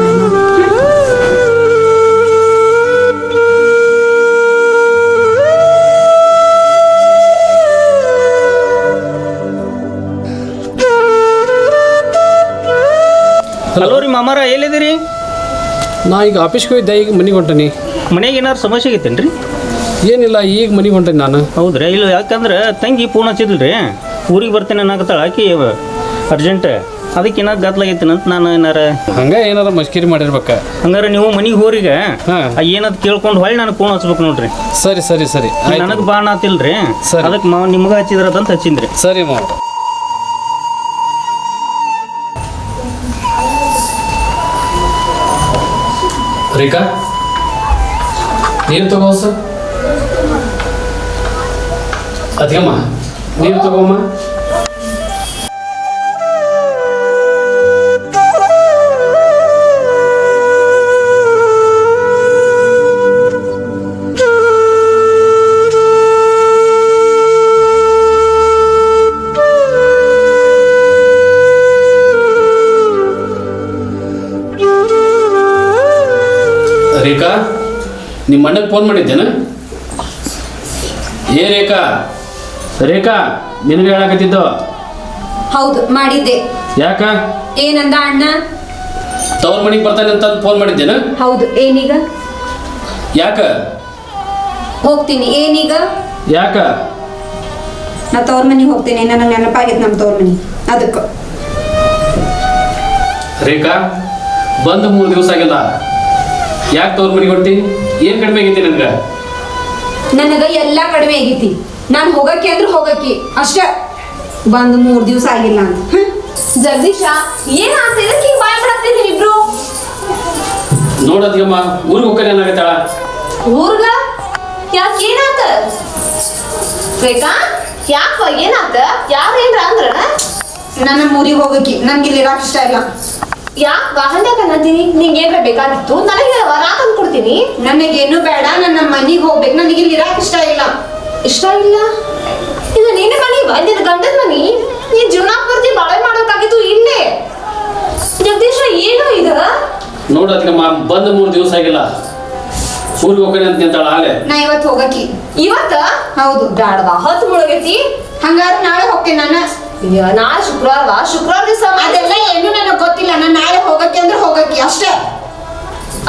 Speaker 9: ಹಲೋ ರೀ ಮಾಮಾರ, ಎಲ್ಲಿದ್ದೀರಿ?
Speaker 7: ನಾ ಈಗ ಆಫೀಸ್ಗೆ ಹೋಗಿದ್ದೆ, ಈಗ ಮನೆಗೆ ಹೊಂಟನಿ.
Speaker 9: ಮನೆಗೆ ಏನಾರು ಸಮಸ್ಯೆ ಆಗೈತೇನ್ರಿ?
Speaker 7: ಏನಿಲ್ಲ, ಈಗ ಮನೆಗೆ ಹೊಂಟನಿ ನಾನು.
Speaker 9: ಹೌದ್ರಿ? ಇಲ್ಲ, ಯಾಕಂದ್ರೆ ತಂಗಿ ಫೋನ್ ಹಚ್ಚಿದ್ರಿ, ಊರಿಗೆ ಬರ್ತೇನೆ ಅನ್ನಕತ್ತಾಳ ಆಕಿ ಅರ್ಜೆಂಟ್. ಅದಕ್ಕೆ ಏನಾರು ಗದ್ಲಾಗೈತೇನೆ ಅಂತ ನಾನು ಏನಾರ
Speaker 7: ಹಂಗೆ ಏನಾರ ಮಸ್ಕಿರಿ ಮಾಡಿರ್ಬೇಕ.
Speaker 9: ಹಂಗಾರೆ ನೀವು ಮನೆಗೆ ಹೋರಿಗೆ
Speaker 7: ಹಾ.
Speaker 9: ಏನದ್ ಕೇಳ್ಕೊಂಡು ಹೊಳ್ಳಿ ನನಗೆ ಫೋನ್ ಹಚ್ಬೇಕು ನೋಡ್ರಿ.
Speaker 7: ಸರಿ ಸರಿ ಸರಿ,
Speaker 9: ನನಗೆ ಬಾಣ ಆತಿಲ್ರಿ,
Speaker 7: ಸರಿ.
Speaker 9: ಅದಕ್ಕೆ ನಿಮ್ಗೆ ಹಚ್ಚಿದ್ರದಂತ ಹಚ್ಚಿದ್ರಿ.
Speaker 7: ಸರಿ ಮಾವ. ರೇಖಾ, ನೀರು ತಗೋ ಸರ್. ಅದಕ್ಕಮ್ಮ ನೀರು ತಗೋಮ್ಮ. ರೇಖಾ, ನಿಮ್ಮ ಅಣ್ಣಗೆ ಫೋನ್ ಮಾಡಿದ್ದೇನ? ಏ ರೇಖಾ, ರೇಖಾ ನಿನಗೆ ಹೇಳಕತ್ತಿದ್ದು.
Speaker 1: ಹೌದು ಮಾಡಿದ್ದೆ.
Speaker 7: ಯಾಕ?
Speaker 1: ಏನಂದ ಅಣ್ಣ?
Speaker 7: ತವ್ರ ಮನೆಗೆ ಬರ್ತಾನೆ ಅಂತ ಫೋನ್ ಮಾಡಿದ್ದೇನ?
Speaker 1: ಹೌದು. ಏನೀಗ?
Speaker 7: ಯಾಕ?
Speaker 1: ಹೋಗ್ತೀನಿ. ಏನೀಗ?
Speaker 7: ಯಾಕ?
Speaker 1: ನಾ ತವ್ರ ಮನೆಗೆ ಹೋಗ್ತೀನಿ. ನನಗೆ ನೆನಪಾಗೈತೆ ನಮ್ಮ ತವ್ರ ಮನೆ, ಅದಕ್ಕೆ.
Speaker 7: ರೇಖಾ, ಬಂದು 3 ದಿವಸ ಆಗಿಲ್ಲ, ಯಾಕೆ ತವ್ರ ಮನೆಗೆ ಹೊಂಟಿ? ಏನ್ ಕಡಿಮೆ ಆಗೈತಿ ನನ್ಗ?
Speaker 1: ನನಗ ಎಲ್ಲಾ ಕಡಿಮೆ ಆಗೈತಿ. ನಾನು ಹೋಗಕ್ಕೆ ಅಂದ್ರೆ ಹೋಗಕ್ಕೆ ಅಷ್ಟೇ. ಬಂದು 3 ದಿವಸ ಆಗಿಲ್ಲ ಅಂತ.
Speaker 6: ಜಗದೀಶ ಏನಾಗ್ತದೆ? ಇದಕ್ಕೆ ಹಿಂಗ್ ಬಾಯ್ ಬಿಡತ್ತೀನಿ ಇಬ್ರು.
Speaker 7: ನೋಡದ್ಗಮ್ಮ, ಊರಿಗೆ ಹೋಗ್ತಾನೆ ಏನಾಗತ್ತಾಳ?
Speaker 6: ಊರ್ಗ ಯಾಕೆ ಏನಾತ? ರೇಖಾ ಯಾಕ ಏನಾತ? ಯಾರು ಏನ್ರ ಅಂದ್ರ?
Speaker 1: ನನ್ನ ಊರಿಗೆ ಹೋಗಕ್ಕೆ ನನ್ಗೆ ಇಲ್ಲಿ ಇರಾಕ್ ಇಷ್ಟ ಇಲ್ಲ.
Speaker 6: ಯಾಕ ಹಂಡ್ಯಾಕ ಅನ್ನತೀನಿ? ನಿಂಗೆ ಏನ್ರ ಬೇಕಾಗಿತ್ತು ನನಗೆ ಹೇಳವ, ನಾ ತಂದು ಕೊಡ್ತೀನಿ.
Speaker 1: ನನಗೇನು ಬೇಡ, ನನ್ನ ಮನೆಗೆ ಹೋಗ್ಬೇಕು. ನನಗೆ ಇಲ್ಲಿ ಇರಾಕ್ ಇಷ್ಟ ಇಲ್ಲ.
Speaker 6: ಇಷ್ಟ ಇಲ್ಲ? ಇದು ನಿನ್ನ ಮನಿ, ನಿನ್ನ ಗಂಡನ ಮನಿ. ನೀನ್ ಜೀವನ ಪೂರ್ತಿ ಬಾಳೆ ಮಾಡೋಕಾಗಿತ್ತು ಇಲ್ಲೇ. ಜಗದೀಶ ಏನು ಇದು?
Speaker 7: ನೋಡದ್ಗಮ್ಮ, ಬಂದು 3 ದಿವಸ ಆಗಿಲ್ಲ, ಊರಿಗೆ ಹೋಗ್ತಾನೆ ಅಂತ ನಿಂತಾಳ ಆಲೆ.
Speaker 1: ನಾ ಇವತ್ತು ಹೋಗಕ್ಕೆ.
Speaker 6: ಇವತ್ತ?
Speaker 1: ಹೌದು.
Speaker 6: ಬ್ಯಾಡವಾ, ಹೊತ್ತು ಮುಳುಗೈತಿ.
Speaker 1: ಹಂಗಾದ್ರೆ ನಾಳೆ ಹೋಗ್ತೇನೆ ನಾನು.
Speaker 6: ನಾಳೆ ಶುಕ್ರವಾರ ದಿವಸ.
Speaker 1: ಅದೆಲ್ಲ ಏನು ನನಗೆ ಗೊತ್ತಿಲ್ಲ. ನಾನು ನಾಳೆ ಹೋಗಕ್ಕೆ ಅಂದ್ರೆ ಹೋಗಕ್ಕೆ ಅಷ್ಟೇ.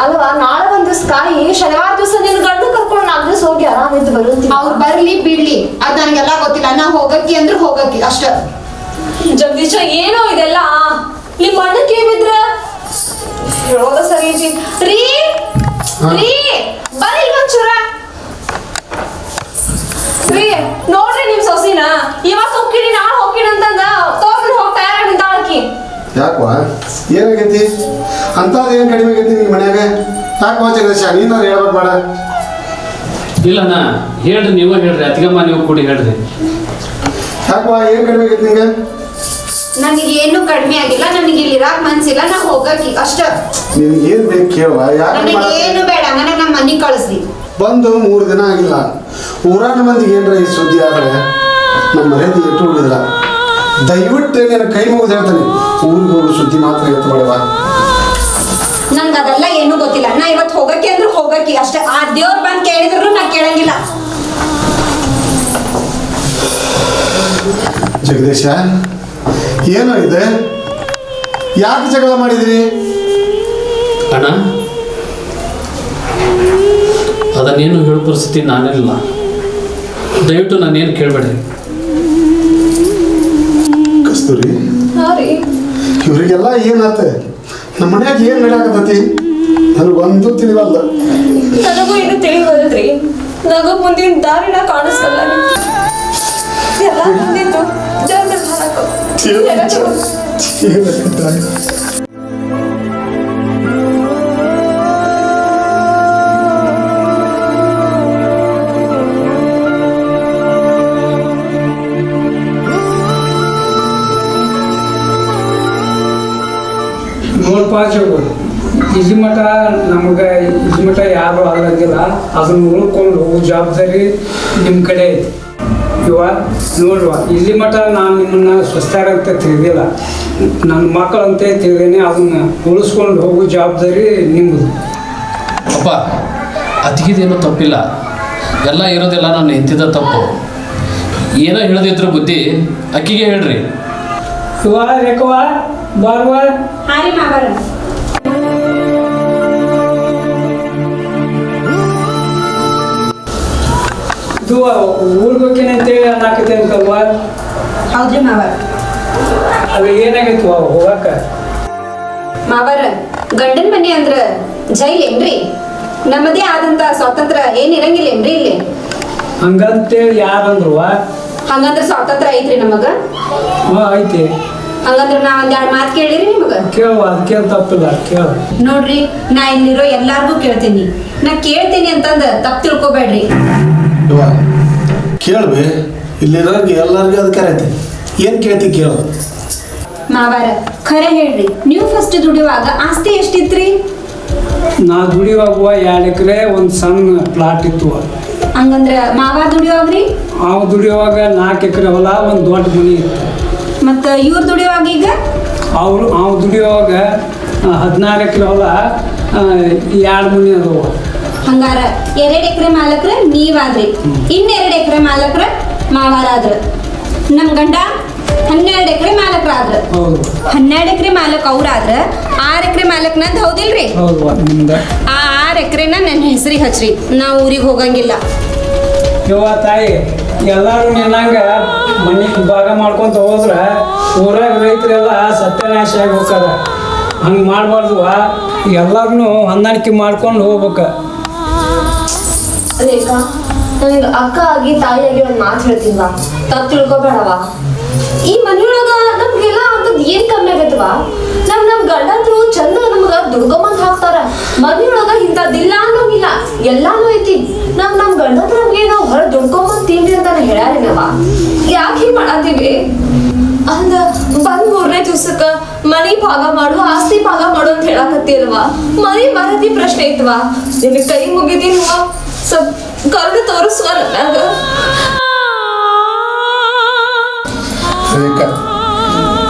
Speaker 6: ಅಲ್ವಾ, ನಾಳೆ ಒಂದ್ ದಿವಸ ಕಾಯಿ, ಶನಿವಾರ ದಿವಸ ನಿನ್ ಗಂಡು ಕರ್ಕೊಂಡು 4 ದಿವಸ ಹೋಗಿ ಆರಾಮಿದ್ದು ಬರುತ್ತಿ.
Speaker 1: ಅವ್ರು ಬರ್ಲಿ ಬಿಡ್ಲಿ ಅದ್ ನನಗೆಲ್ಲ ಗೊತ್ತಿಲ್ಲ. ನಾ ಹೋಗಕ್ಕೆ ಅಂದ್ರೆ ಹೋಗಕ್ಕೆ ಅಷ್ಟೇ.
Speaker 6: ಜಗದೀಶ ಏನೋ ಇದೆಲ್ಲ ನಿಮ್ ಅಣ್ಣಕ್ಕೆ ಬಿದ್ರ ಹೇಳೋದ ಸರಿ ಐತಿ. ರೀ ರೀ ಬರ್ರಿ ಒಂಚೂರ. ರೀ ನೋಡ್ರಿ ನಿಮ್ ಸೊಸಿನ ಇವತ್ತು ಹೋಗ್ತೀನಿ ನಾಳೆ ಹೋಗ್ತೀನಿ ಅಂತಂದ ತೋರ್ಕೊಂಡು ಹೋಗ್ತಾ ನಿಂತಾಳಕಿ.
Speaker 2: ಯಾಕವಾ ಏನಾಗೈತಿ? ಅಂಥದ್ದು ಏನು ಕಡಿಮೆ ಆಗೈತಿ ನಿಮ್ಮ ಮನ್ಯಾಗ? ಯಾಕವಾ ಜಗದೀಶ, ನೀನಾರು ಹೇಳ್ಬೇಕು ಬೇಡ?
Speaker 7: ಇಲ್ಲಣ್ಣ, ಹೇಳ್ರಿ, ನೀವೇ ಹೇಳ್ರಿ, ಅತ್ತಿಗಮ್ಮ ನೀವು ಕೂಡಿ ಹೇಳ್ರಿ.
Speaker 2: ಯಾಕವಾ ಏನು ಕಡಿಮೆ ಆಗೈತಿ ನಿಂಗೆ?
Speaker 1: ನನಗೇನು ಕಡಿಮೆ ಆಗಿಲ್ಲ. ನನಗೆ ಇಲ್ಲಿ ಇರಾಕ್ ಮನ್ಸಿಲ್ಲ. ನಾ ಹೋಗಕ್ಕೆ ಅಷ್ಟೇ.
Speaker 2: ನಿನಗೇನು ಬೇಕು ಕೇಳುವ? ಯಾಕೆ
Speaker 1: ನನಗೇನು ಬೇಡ. ನನಗೆ ನಮ್ಮ ಮನೆಗೆ ಕಳಿಸ್ರಿ.
Speaker 2: ಬಂದು 3 ದಿನ ಆಗಿಲ್ಲ. ಊರಾನ ಮಂದಿಗೆ ಏನರ ಈ ಸುದ್ದಿ ಆದರೆ ನಮ್ಮ ಮರ್ಯಾದೆ ಇಟ್ಟು ಉಳಿದಿಲ್ಲ. ದಯವಿಟ್ಟು ನನ್ನ ಕೈ ಮುಗಿದು ಹೇಳ್ತಾನೆ, ಊರಿಗೆ ಹೋಗೋ ಸುದ್ದಿ ಮಾತ್ರ ಎತ್ತಬೇಡವ.
Speaker 1: ನಂಗೆ ಅದೆಲ್ಲ ಏನು ಗೊತ್ತಿಲ್ಲ. ನಾ ಇವತ್ತು ಹೋಗಕ್ಕೆ ಅಂದ್ರೆ ಹೋಗಕ್ಕೆ ಅಷ್ಟೇ. ಆ ದೇವ್ರು ಬಂದು ಕೇಳಿದ್ರು ನಾ ಕೇಳಂಗಿಲ್ಲ.
Speaker 2: ಜಗದೀಶ, ಏನೋ ಇದೆ? ಯಾಕೆ ಜಗಳ ಮಾಡಿದ್ರಿ?
Speaker 7: ಅಣ್ಣ, ಅದನ್ನೇನು ಹೇಳೋ ಪರಿಸ್ಥಿತಿ ನಾನಿಲ್ಲ. ದಯವಿಟ್ಟು ನಾನೇನು ಕೇಳಬೇಡ್ರಿ.
Speaker 2: ಕಸ್ತೂರಿ,
Speaker 6: ಹಾ ರೀ,
Speaker 2: ಇವರಿಗೆಲ್ಲ ಏನಾತ? ನಮ್ಮ ಮನ್ಯಾಗ ಏನು ನಡಾಕತ್ತೈತಿ ನನಗೆ ಒಂದು ತಿಳಿವಲ್ದ.
Speaker 6: ನನಗೂ ಏನು ತಿಳಿಯೋದ್ರಿ. ನನಗೂ ಮುಂದಿನ ದಾರಿನ ಕಾಣಿಸ್ಕಲ್ಲ. ಎಲ್ಲ ಮುಂದಿದ್ದು ಜಲ್ದಿ ಮಾಡಬೇಕು.
Speaker 8: ನೋಡ್ಪ ಚೌಗು, ಇಲ್ಲಿ ಮಠ ನಮಗೆ ಇಲ್ಲಿ ಮಠ ಯಾರು ಆಗಂಗಿಲ್ಲ. ಅದನ್ನ ಉಳ್ಕೊಂಡು ಹೋಗೋ ಜವಾಬ್ದಾರಿ ನಿಮ್ಮ ಕಡೆ ಐತಿ. ಇವ ನೋಡುವ, ಇಲ್ಲಿ ಮಠ ನಾನು ನಿಮ್ಮನ್ನ ಸ್ವಸ್ಥಾರ ಅಂತ ತಿಳಿದಿಲ್ಲ, ನನ್ನ ಮಕ್ಕಳಂತ ತಿಳಿದೇನೆ. ಅದನ್ನ ಉಳಿಸ್ಕೊಂಡು ಹೋಗೋ ಜವಾಬ್ದಾರಿ ನಿಮ್ಮದು.
Speaker 7: ಅಪ್ಪ, ಅತಿಗಿದೇನೂ ತಪ್ಪಿಲ್ಲ, ಎಲ್ಲ ಇರೋದೆಲ್ಲ ನಾನು ಎಂತಿದ್ದ ತಪ್ಪು. ಏನೋ ಹೇಳದಿದ್ರು ಬುದ್ಧಿ ಅಕ್ಕಿಗೆ ಹೇಳ್ರಿ.
Speaker 8: ಇವ ರೇಖವ ಬಾರುವ.
Speaker 1: ಹಾರಿ ಮಾವರ.
Speaker 8: ಇದು ಊರಿಗೆ ಹೋಗ್ತೇನೆ ಅಂತೇಳಿ ಅನ್ನಕತ್ತೆ ಅಂತಲ್ವ?
Speaker 1: ಹೌದ್ರಿ ಮಾವರ.
Speaker 8: ಅದು ಏನಾಗೈತಿ ಹೋಗಾಕ?
Speaker 1: ಮಾವರ, ಗಂಡನ ಮನೆ ಅಂದ್ರ ಜೈಲೇನ್ರಿ? ನಮ್ಮದೇ ಆದಂತ ಸ್ವಾತಂತ್ರ್ಯ ಏನ್ ಇರಂಗಿಲ್ಲೇನ್ರಿ ಇಲ್ಲಿ?
Speaker 8: ಹಂಗಂತೇಳಿ ಯಾರಂದ್ರುವ?
Speaker 1: ಹಂಗಂದ್ರ ಸ್ವಾತಂತ್ರ್ಯ ಐತ್ರಿ ನಮಗ?
Speaker 8: ಐತಿ.
Speaker 1: ಹಂಗಂದ್ರ ನಾ ಒಂದ್ 2 ಮಾತು ಕೇಳಿರಿ ನಿಮಗ?
Speaker 8: ಕೇಳುವ, ಅದಕ್ಕೇನು ತಪ್ಪಿಲ್ಲ, ಕೇಳ.
Speaker 1: ನೋಡ್ರಿ, ನಾ ಇಲ್ಲಿರೋ ಎಲ್ಲಾರ್ಗೂ ಕೇಳ್ತೀನಿ. ನಾ ಕೇಳ್ತೀನಿ ಅಂತಂದ ತಪ್ಪು ತಿಳ್ಕೊಬೇಡ್ರಿ.
Speaker 2: ಕೇಳ್ಬಿ, ಇಲ್ಲಿರೋರ್ಗೆ ಎಲ್ಲರಿಗೂ ಅಧಿಕಾರ ಐತಿ. ಏನು ಕೇಳ್ತಿ ಕೇಳು.
Speaker 1: ಮಾವಾರ, ಖರೆ ಹೇಳ್ರಿ, ನೀವು ಫಸ್ಟ್ ದುಡಿಯುವಾಗ ಆಸ್ತಿ ಎಷ್ಟಿತ್ರಿ?
Speaker 8: ನಾ ದುಡಿಯುವಾಗ 2 ಎಕರೆ ಒಂದು ಸಣ್ಣ ಪ್ಲಾಟ್ ಇತ್ತು.
Speaker 1: ಹಂಗಂದ್ರ ಮಾವ ದುಡಿಯುವಾಗ್ರಿ?
Speaker 8: ಅವು ದುಡಿಯುವಾಗ 4 ಎಕರೆ ಹೊಲ, ಒಂದು ದೊಡ್ಡ ಮನೆ ಇತ್ತು.
Speaker 1: ಮತ್ತ ಇವ್ರು ದುಡಿಯುವಾಗ ಈಗ?
Speaker 8: ಅವು ದುಡಿಯುವಾಗ 14 ಎಕರೆ ಹೊಲ, 2 ಮನೆ ಅದಾವ.
Speaker 1: ಹಂಗಾರ 2 ಎಕರೆ ಮಾಲಕ್ರ ನೀವಾದ್ರಿ, ಇನ್ನು 2 ಎಕರೆ ಮಾಲಕ್ರ ಮಾವಾರಾದ್ರ. ನಮ್ ಗಂಡ 12 ಎಕರೆ ಮಾಲಕರಾದ್ರ
Speaker 8: ಹೌದು
Speaker 1: 12 ಎಕರೆ ಮಾಲಕ್ ಅವ್ರಾದ್ರ 6 ಎಕರೆ ಮಾಲಕ್ ನಂದು ಹೌದಿಲ್ರಿ
Speaker 8: ಹೌದು ನಿಮ್ದು
Speaker 1: ಆ 6 ಎಕರೆನ ನನ್ನ ಹೆಸರಿಗೆ ಹಚ್ರಿ ನಾ ಊರಿಗೆ ಹೋಗಂಗಿಲ್ಲ
Speaker 8: ಯವ್ವ ತಾಯಿ ಎಲ್ಲಾರು ನಿನ್ನಂಗ ಮನೆಗೆ ಭಾಗ ಮಾಡ್ಕೊಂತ ಹೋದ್ರ ಊರಾಗ ರೈತರೆಲ್ಲ ಸತ್ಯನಾಶ ಆಗಿ ಹೋಗ್ತಾರ ಹಂಗೆ ಮಾಡಬಾರ್ದು ಎಲ್ಲಾರನು ಹೊಂದಾಣಿಕೆ ಮಾಡ್ಕೊಂಡು ಹೋಗ್ಬೇಕ
Speaker 6: ರೇಖಾ ನನಗೆ ಅಕ್ಕ ಆಗಿ ತಾಯಿಯಾಗಿ ಒಂದು ಮಾತು ಹೇಳ್ತೀವ ತಪ್ಪು ತಿಳ್ಕೊಬೇಡವ ಈ ಮನೆಯೊಳಗ ನಮ್ಗೆಲ್ಲ ಅಂತದ್ ಏನ್ ಕಮ್ಮಿ ಆಗೈತವ ನಮ್ ಗಂಡಂದ್ರು ಚಂದ ನಮ್ಗ ದುಡ್ಕೊಂಬಂದ್ ಹಾಕ್ತಾರ ಮನೆಯೊಳಗ ಇಂಥದ್ದಿಲ್ಲ ಅನ್ನೋಂಗಿಲ್ಲ ಎಲ್ಲಾನು ಐತಿ ನಮ್ ಗಂಡಂದ್ರು ನಮ್ಗೆ ನಾವು ಹೊರ ದುಡ್ಕೊಂಬಂದ್ ತಿಂಡಿ ಅಂತಾನೆ ಹೇಳ್ಯಾರಿನವ ಯಾಕೆ ಹೀಗ್ ಮಾಡತ್ತೀವಿ ಅಂದ ಬಂದ್ 3ನೇ ದಿವ್ಸಕ್ಕ ಮನಿ ಭಾಗ ಮಾಡು ಆಸ್ತಿ ಭಾಗ ಮಾಡು ಅಂತ ಹೇಳಕತ್ತಿಲ್ವಾ ಮನಿ ಮರದಿ ಪ್ರಶ್ನೆ ಐತವಾ ನಿನಗೆ ಕೈ ಮುಗಿದೀನಿವ ಸ್ವಲ್ಪ ಕರುಣೆ ತೋರಿಸುವ ನನಗ
Speaker 2: ರೇಖಾ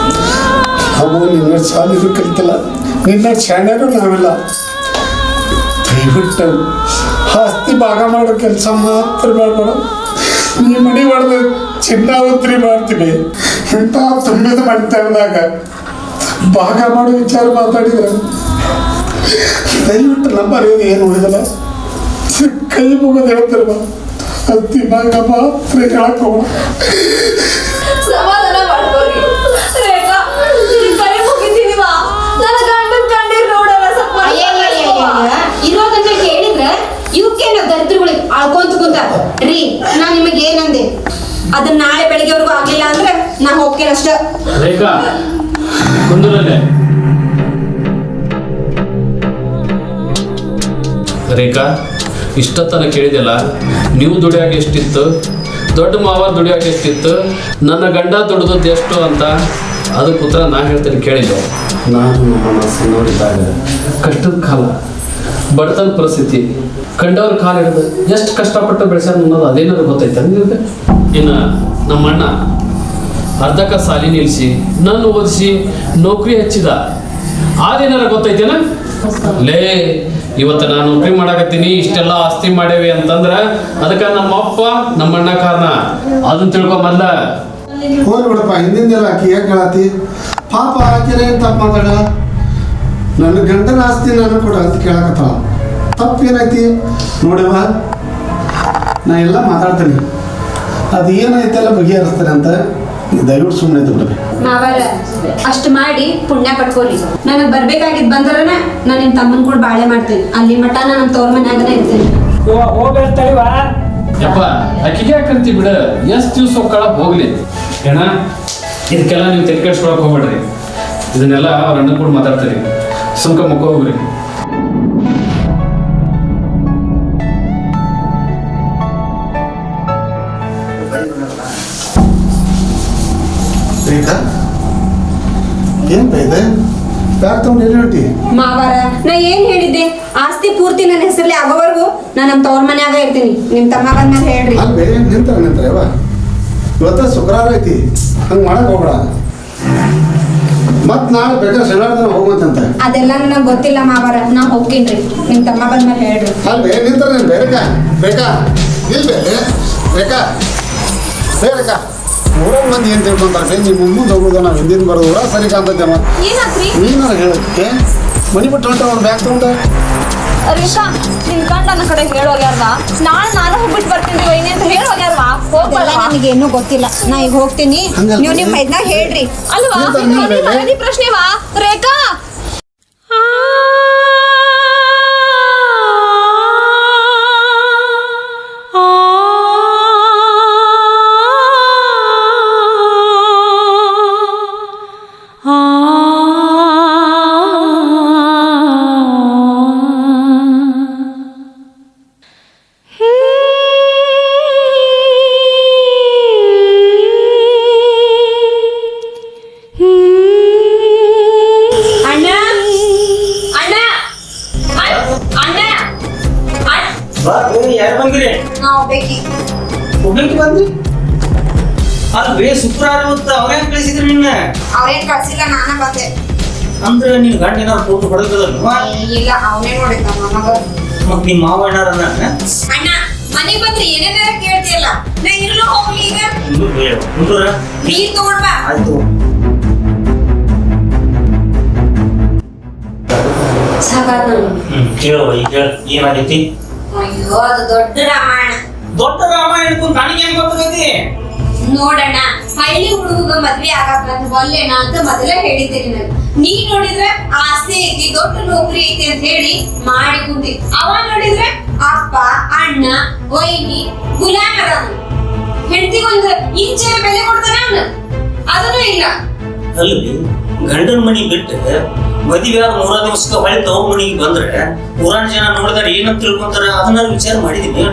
Speaker 2: ಅವು ನಿನ್ನ ಸಾಲಿದ್ರು ಕಲಿತಲ್ಲ ನಿನ್ನ ಶಾಣ್ಯರು ನಾವೆಲ್ಲ ದಯವಿಟ್ಟು ಆಸ್ತಿ ಭಾಗ ಮಾಡೋ ಕೆಲಸ ಮಾತ್ರ ಮಾಡಬೇಡ ನೀ ಮನೆ ಹೊಡೆದು ಚಿನ್ನಾವತ್ರಿ ಮಾಡ್ತೀವಿ ಇಂಥ ತುಂಬಿದ ಮನೆತನದಾಗ ಭಾಗ ಮಾಡೋ ವಿಚಾರ ಮಾತಾಡಿದ್ರೆ ದಯವಿಟ್ಟು ನಂಬರ್ ಏನು ಉಳಿದಲ್ಲ ಕೈ ಮುಗಿದು ಹೇಳ್ತಾರಲ್ಲ ಅತ್ತಿ ಭಾಗ ಮಾತ್ರ ಹೇಳಕ್ ಹೋಗೋಣ
Speaker 6: ಸಮಾಧಾನ ಮಾಡ್ಕೋರಿ ರೇಖಾ ನಿನಗೆ ಕೈ ಮುಗಿದೀನಿವ ನನ್ನ ಗಂಡನ ಕಣ್ಣೀರ್ ನೋಡಲ್ಲ ಸ್ವಲ್ಪ
Speaker 1: ಇರೋದನ್ನ ಕೇಳಿದ್ರ ಇವಕ್ಕೇನು ದರಿದ್ರಗಳಿಗೆ ಆಳ್ಕೊಂತ ಕುಂತ ರೀ ನಾ ನಿಮಗೆ ಏನಂದೆ ಅದನ್ನ ನಾಳೆ ಬೆಳಿಗ್ಗೆವರೆಗೂ ಆಗ್ಲಿಲ್ಲ ಅಂದ್ರೆ ನಾ ಹೋಗ್ತೇನೆ ಅಷ್ಟ
Speaker 7: ರೇಖಾ ಕುಂದರಲ್ಲೇ ರೇಖಾ ಇಷ್ಟೊತ್ತನ ಕೇಳಿದೆಲ್ಲ ನೀವು ದುಡಿಯಾಗ ಎಷ್ಟಿತ್ತು ದೊಡ್ಡ ಮಾವ ದುಡಿಯಾಗ ಎಷ್ಟಿತ್ತು ನನ್ನ ಗಂಡ ದುಡಿದದ್ದು ಎಷ್ಟು ಅಂತ ಅದಕ್ಕೆ ಉತ್ತರ ನಾ ಹೇಳ್ತೇನೆ ಕೇಳಿಲ್ಲ ನಾನು ನಮ್ಮ ನೋಡಿದಾಗ ಕಷ್ಟದ ಕಾಲ ಬಡತನ ಪರಿಸ್ಥಿತಿ ಕಂಡವ್ರ ಕಾಲ ಹಿಡಿದು ಎಷ್ಟು ಕಷ್ಟಪಟ್ಟು ಬೆಳೆಸ್ಯಾರ ಅನ್ನೋದು ಅದೇನಾದ್ರು ಗೊತ್ತೈತೆ ನಿಮಗೆ ಇನ್ನು ನಮ್ಮ ಅಣ್ಣ ಅರ್ಧಕ್ಕ ಸಾಲಿ ನಿಲ್ಲಿಸಿ ನನ್ನ ಓದಿಸಿ ನೌಕರಿ ಹಚ್ಚಿದ ಅದೇನಾರ ಗೊತ್ತೈತೇನ ಲೇ ಇವತ್ತು ನಾನು ನೌಕರಿ ಮಾಡಾಕತ್ತೀನಿ ಇಷ್ಟೆಲ್ಲ ಆಸ್ತಿ ಮಾಡೇವಿ ಅಂತಂದ್ರ ಅದಕ್ಕೆ ನಮ್ಮ ಅಪ್ಪ ನಮ್ಮ ಅಣ್ಣ ಕಾರಣ ಅದನ್ನ ತಿಳ್ಕೊಂಬಲ್ಲ
Speaker 2: ಹೋಲ್ ಬಿಡಪ್ಪ ಹಿಂದಿಂದೆಲ್ಲ ಆಕಿ ಯಾಕೆ ಹೇಳತ್ತಿ ಪಾಪ ಆಕಿರ ಏನು ತಪ್ಪು ಮಾತಾಡ ನನ್ನ ಗಂಡನ ಆಸ್ತಿ ನಾನು ಕೂಡ ಅಂತ ಕೇಳಕತ್ತಾಳ ತಪ್ಪು ಏನೈತಿ ನೋಡಿವ ನಾ ಎಲ್ಲ ಮಾತಾಡ್ತೀನಿ ಅದು ಏನೈತೆಲ್ಲ ಬಗೆಹರಿಸ್ತಾರೆ ಅಂತ ದಯವಿಟ್ಟು ಸುಮ್ಮನೆ ಬಿಡ್ರಿ
Speaker 1: ಮಾವಾರ ಅಷ್ಟು ಮಾಡಿ ಪುಣ್ಯ ಪಡ್ಕೋರಿ ನನಗೆ ಬರ್ಬೇಕಾಗಿದ್ ಬಂದ್ರನ ನಾನು ನಿಮ್ ತಮ್ಮನ್ ಕೂಡ ಬಾಳೆ ಮಾಡ್ತೇನೆ ಅಲ್ಲಿ ಮಠ ನಾನು ನಮ್ಮ ತವ್ರ ಮನ್ಯಾಗನೇ ಇರ್ತೇನೆ
Speaker 8: ಯವ್ವ ಹೋಗ್ಬಿಡ್ತಾರಿವ
Speaker 7: ಯಪ್ಪ ಆಕಿಗೆ ಯಾಕಂತಿ ಬಿಡ ಎಷ್ಟು ದಿವ್ಸ ಹೋಗ್ಕಳ ಹೋಗ್ಲಿ ಏನ ಇದಕ್ಕೆಲ್ಲ ನೀವು ತೆಗೆ ಕೆಡ್ಸ್ಕೊಳಕ್ ಹೋಗ್ಬೇಡ್ರಿ ಇದನ್ನೆಲ್ಲ ಅವ್ರ ಅಣ್ಣ ಕೂಡ ಮಾತಾಡ್ತೀರಿ ಸುಮ್ಕ ಮುಖ ಹೋಗ್ರಿ
Speaker 2: ರೇಖಾ ಏನು ಬೈದೆ ಬ್ಯಾಗ್ ತಗೊಂಡು ಎಲ್ಲಿ ಹೊಂಟಿ
Speaker 1: ಮಾವಾರ ನಾ ಏನ್ ಹೇಳಿದ್ದೆ ಆಸ್ತಿ ಪೂರ್ತಿ ನನ್ನ ಹೆಸರಲ್ಲಿ ಆಗೋವರೆಗೂ ನಾನು ನಮ್ಮ ತವ್ರ ಮನ್ಯಾಗ ಇರ್ತೀನಿ ನಿಮ್ ತಮ್ಮ ಬಂದ್ಮೇಲೆ ಹೇಳ್ರಿ
Speaker 2: ಅಲ್ವೇ ನಿಂತಾರವ ಇವತ್ತ ಶುಕ್ರವಾರ ಐತಿ ಹಂಗೆ ಮಾಡಕ್ ಹೋಗ್ಬೇಡ ಮತ್ ನಾಳೆ ಬೇಕಾದ್ರೆ ಶನಿವಾರ ದಿನ ಹೋಗುವಂತಂತ
Speaker 1: ಅದೆಲ್ಲ ನನಗೆ ಗೊತ್ತಿಲ್ಲ ಮಾವಾರ ನಾ ಹೋಗ್ತೀನಿ ನಿಮ್ ತಮ್ಮ ಬಂದ್ಮೇಲೆ ಹೇಳ್ರಿ
Speaker 2: ಅಲ್ವೇ ನಿಂತಾರ ನೀನು ಬೇಕಾ ಬೇಕಾ ಇಲ್ವೇ ಬೇಕಾ ಬೇಕಾ ಊರಾಗ ಮಂದಿ ಏನು ತಿಳ್ಕೊಂತಾರೆ ನಿಮ್ಮ ಮುಂದೆ ಹೋಗೋದು ನಾವು ಹಿಂದಿನ ಬರೋದು ಊರ ಸರಿ ಕಾಣ್ತೈತೆ
Speaker 6: ಏನಾತ್ರಿ
Speaker 2: ನೀನಾರ ಹೇಳಕ್ಕೆ ಮನಿ ಬಿಟ್ಟು ಹೊಂಟ ಅವ್ನು ಬ್ಯಾಗ್ ತಗೊಂಡ
Speaker 6: ರೇಖಾ ನಿನ್ ಗಂಡ ನನ್ನ ಕಡೆ ಹೇಳೋಗ್ಯಾರ್ದ ನಾಳೆ ನಾನು ಹೋಗ್ಬಿಟ್ಟು ಬರ್ತೀನಿ ವೈನಿ ಅಂತ ಹೇಳೋಗ್ಯಾರ್ವಾ ಹೋಗ್ಬೇಡ
Speaker 1: ನನಗೇನು ಗೊತ್ತಿಲ್ಲ ನಾ ಈಗ ಹೋಗ್ತೀನಿ
Speaker 2: ಹಂಗಲ್ಲ.
Speaker 1: ನೀವು ನಿಮ್ಮ ಮೈದ್ನಾಗ ಹೇಳ್ರಿ
Speaker 6: ಅಲ್ವಾ ಮನೆ ಪ್ರಶ್ನೆವಾ ರೇಖಾ
Speaker 1: ಅಣ್ಣ ಅಣ್ಣ ಅಣ್ಣ
Speaker 9: ಯಾರು ಬಂದ್ರಿ
Speaker 1: ನಾವು ಬೇಕಿ
Speaker 9: ಒಬ್ಬಕ್ಕೆ ಬಂದ್ರಿ ಅಲ್ವೇ ಶುಕ್ರವಾರ ಹೊತ್ತು ಅವ್ರೇನ್ ಕಳಿಸಿದ್ರು ನಿನ್ನ
Speaker 1: ಅವ್ರೇನ್ ಕಳ್ಸಿಲ್ಲ ನಾನ ಬಂದೆ
Speaker 9: ಅಂದ್ರೆ ನಿನ್ ಗಂಡ ಏನಾರು ಫೋಟೋ ಹೊಡೆದಲ್ವಾ
Speaker 1: ಇಲ್ಲ ಅವನೇ ನೋಡಿದ್ದ ಮಗ
Speaker 9: ಮತ್ ನಿಮ್ ಮಾವ ಏನಾರ
Speaker 1: ಅಣ್ಣ ಮನೆಗ್ ಬಂದ್ರೆ ಏನೇನಾರ ಕೇಳ್ತಿಯಲ್ಲ ನಾ ಇರ್ಲು ಹೋಗ್ಲಿ ಈಗ
Speaker 9: ಕುಂದ್ರ
Speaker 1: ನೀರ್ ತಗೊಂಡ್ ಬಾ.
Speaker 9: ಆಯ್ತು
Speaker 1: ಸಾಕಾತ್ ನಮ್ಗೆ.
Speaker 9: ಕೇಳುವ ಈಗ ಹೇಳ ಏನಾಗೈತಿ
Speaker 1: ಅಯ್ಯೋ ಅದು ದೊಡ್ಡ ರಾಮಾಯಣ.
Speaker 9: ದೊಡ್ಡ ರಾಮಾಯಣಕ್ಕೂ ನನಗೆ ಹೆಂಗ್ ಗೊತ್ತಾಗೈತಿ
Speaker 1: ನೋಡಣ್ಣ, ಹಳ್ಳಿ ಹುಡುಗ ಮದ್ವೆ ಆಗಾಕ ಒಲ್ಲೆನಾ ಅಂತ ಮೊದಲೇ ಹೇಳಿದ್ದೆ ನಿನಗೆ. ನೀ ನೋಡಿದ್ರೆ ಆಸ್ತಿ ಐತಿ, ದೊಡ್ಡ ನೌಕರಿ ಐತಿ ಅಂತ ಹೇಳಿ ಮಾಡಿ ಕುಂತಿ. ಅವ ನೋಡಿದ್ರೆ ಅಪ್ಪ ಅಣ್ಣ ವೈನಿ ಗುಲಾಮರ ಹೆಂಡತಿಗೊಂದು ಇಂಚರ ಬೆಲೆ ಕೊಡ್ತಾನ ಅವನು. ಅದನ್ನೂ ಇಲ್ಲ.
Speaker 9: ಅಲ್ರಿ ಗಂಡನ ಮನಿ ಬಿಟ್ಟು ಮದುವೆ ಆದ 3 ದಿವಸಕ್ಕೆ ಹೊಳಿ ತವ್ರ ಮನಿಗೆ ಬಂದ್ರೆ ಊರಾನ ಜನ ನೋಡಿದಾರೆ ಏನಂತ ತಿಳ್ಕೊಂತಾರ ಅದನ್ನ ವಿಚಾರ ಮಾಡಿದೀನಿ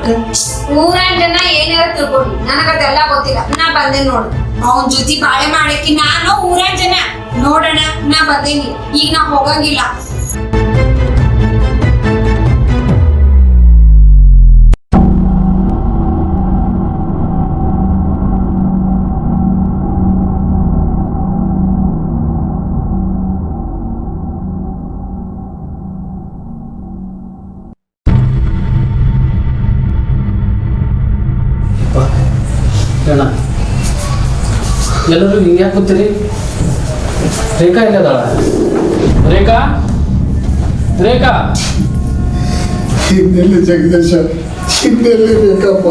Speaker 1: ಊರಾನ ಜನ ಏನಾರ ತಿಳ್ಕೊಂಡು ನನಗದೆಲ್ಲ ಗೊತ್ತಿಲ್ಲ. ನಾ ಬಂದೆ ನೋಡು, ಅವನ್ ಜೊತೆ ಬಾಳೆ ಮಾಡಕ್ಕೆ ನಾನು ಊರಾನ ಜನ ನೋಡೋಣ. ನಾ ಬಂದೇನಿ, ಈಗ ನಾ ಹೋಗಂಗಿಲ್ಲ.
Speaker 7: ಅಣ್ಣ ಎಲ್ಲರೂ ಹಿಂಗೆ ಯಾಕೆ ಕೂತೀರಿ? ರೇಖಾ ಇಲ್ಲದಾಳ? ರೇಖಾ ರೇಖಾ
Speaker 2: ಹಿಂದೆಲ್ಲಿ ಜಗದೀಶ, ಹಿಂದೆಲ್ಲಿ ಬೇಕಪ್ಪ.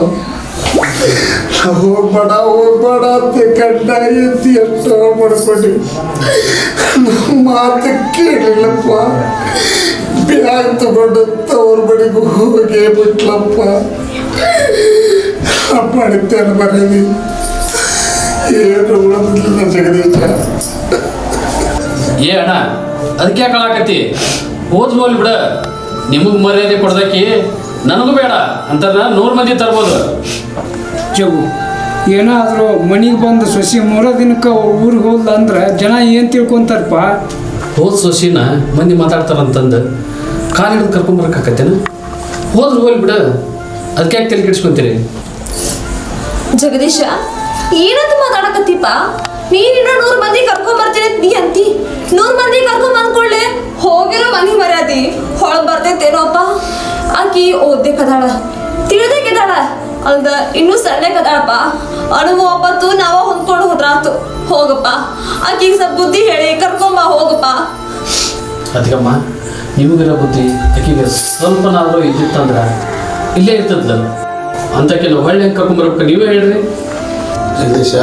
Speaker 2: ಹೋಗ್ಬೇಡ ಹೋಗ್ಬೇಡ ಅಂತ ಗಂಡ ಎತ್ತಿ ಎಷ್ಟೋ ಮಾಡ್ಕೊಂಡು ಮಾತು ಕೇಳಿಲ್ಲಪ್ಪ. ಬ್ಯಾಗ್ ತಗೊಂಡು ತವ್ರ ಬಡಿಗೂ ಹೋಗೇ ಬಿಟ್ಲಪ್ಪ. ಮಾಡಿದ್ದೇನೆ ಬರೀ ಏನು ಉಳಿದಿಲ್ಲ ಜಗದೀಶ.
Speaker 7: ಏ ಅಣ್ಣ ಅದಕ್ಕೆ ಯಾಕೆ ಕಳಾಕತ್ತಿ? ಹೋದ್ ಹೋಗ್ಲಿ ಬಿಡ, ನಿಮಗೆ ಮರ್ಯಾದೆ ಕೊಡ್ದಕ್ಕಿ ನನಗೂ ಬೇಡ ಅಂತಾರ 100 ಮಂದಿ ತರ್ಬೋದು.
Speaker 8: ಜಗು, ಏನಾದರೂ ಮನೆಗೆ ಬಂದು ಸೊಸಿ 3 ದಿನಕ್ಕೆ ಊರಿಗೆ ಹೋದ್ಲ ಅಂದ್ರೆ ಜನ ಏನು ತಿಳ್ಕೊಂತಾರಪ್ಪ?
Speaker 7: ಹೋದ್ ಸೊಸಿನ ಮಂದಿ ಮಾತಾಡ್ತಾರಂತಂದು ಕಾಲಿಡಿದು ಕರ್ಕೊಂಬರಕ್ಕಾಕತ್ತೇನ? ಹೋದ್ರು ಹೋಗ್ಲಿ ಬಿಡ, ಅದಕ್ಕೆ ಯಾಕೆ ತಲೆ ಕೆಡಿಸ್ಕೊಂತೀರಿ?
Speaker 6: ಜಗದೀಶ, ಏನಂತ ಮಾತಾಡಕತ್ತೀಪ? ನೀನಿನ್ನ 100 ಮಂದಿ ಕರ್ಕೊಂಡ್ ಬರ್ತೀನಿ ನೀ ಅಂತಿ. 100 ಮಂದಿ ಕರ್ಕೊಂಡ್ ಬಂದ್ಕೊಳ್ಳೆ ಹೋಗಿರೋ ಮನಿ ಮರ್ಯಾದಿ ಹೊಳಗ್ ಬರ್ತೈತೇನೋಪ್ಪ. ಆಕಿ ಓದ್ದೆ ಕದಾಳ, ತಿಳಿದೇ ಕದಾಳ, ಅಲ್ದ ಇನ್ನೂ ಸಣ್ಣೆ ಕದಾಳಪ್ಪ. ಅನುಭವ ಒಪ್ಪತ್ತು ನಾವ ಹೊಂದ್ಕೊಂಡು ಹೋದ್ರಾತು. ಹೋಗಪ್ಪ, ಆಕಿಗೆ ಸ್ವಲ್ಪ ಬುದ್ಧಿ ಹೇಳಿ ಕರ್ಕೊಂಬ ಹೋಗಪ್ಪ.
Speaker 7: ಅದಕ್ಕಮ್ಮ ನಿಮಗಿರೋ ಬುದ್ಧಿ ಆಕಿಗೆ ಸ್ವಲ್ಪನಾದರೂ ಇದ್ದಿತ್ತಂದ್ರೆ ಇಲ್ಲೇ ಇರ್ತದಲ್ಲ. ಅಂತ ಕೆಲವು ಹೊಳ್ಳಿ ಹೆಂಗೆ ಕರ್ಕೊಂಬರ್ಬೇಕು ನೀವೇ ಹೇಳ್ರಿ.
Speaker 2: ಜಗದೀಶ,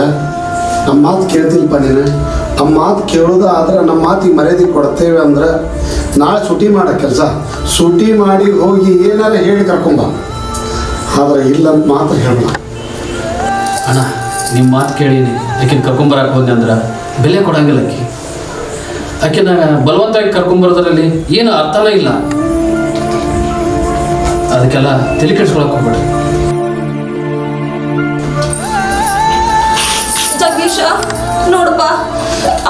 Speaker 2: ನಮ್ಮ ಮಾತು ಕೇಳ್ತಿಲ್ಪ ನೀನು? ನಮ್ಮ ಮಾತು ಕೇಳೋದು ಆದ್ರೆ ನಮ್ಮ ಮಾತಿಗೆ ಮರ್ಯಾದೆ ಕೊಡ್ತೇವೆ ಅಂದ್ರೆ ನಾಳೆ ಸೂಟಿ ಮಾಡೋ ಕೆಲಸ ಸೂಟಿ ಮಾಡಿ ಹೋಗಿ ಏನಾರ ಹೇಳಿ ಕರ್ಕೊಂಬ. ಆದ್ರೆ ಇಲ್ಲಂತ ಮಾತ್ರ ಹೇಳಲ್ಲ.
Speaker 7: ಅಣ್ಣ ನಿಮ್ಮ ಮಾತು ಕೇಳೀನಿ, ಆಕಿನ ಕರ್ಕೊಂಬರಕ್ಕೆ ಹೋದೆ ಅಂದ್ರೆ ಬೆಲೆ ಕೊಡಂಗಿಲ್ಲ. ಆಕಿನ ಬಲವಂತವಾಗಿ ಕರ್ಕೊಂಬರೋದ್ರಲ್ಲಿ ಏನು ಅರ್ಥನೇ ಇಲ್ಲ. ಅದಕ್ಕೆಲ್ಲ ತಲೆ ಕೆಡಿಸ್ಕೊಳಕ್ಕೆ ಹೋಗ್ಬೇಡ್ರಿ.
Speaker 6: ಜಗದೀಶ ನೋಡಪ್ಪ,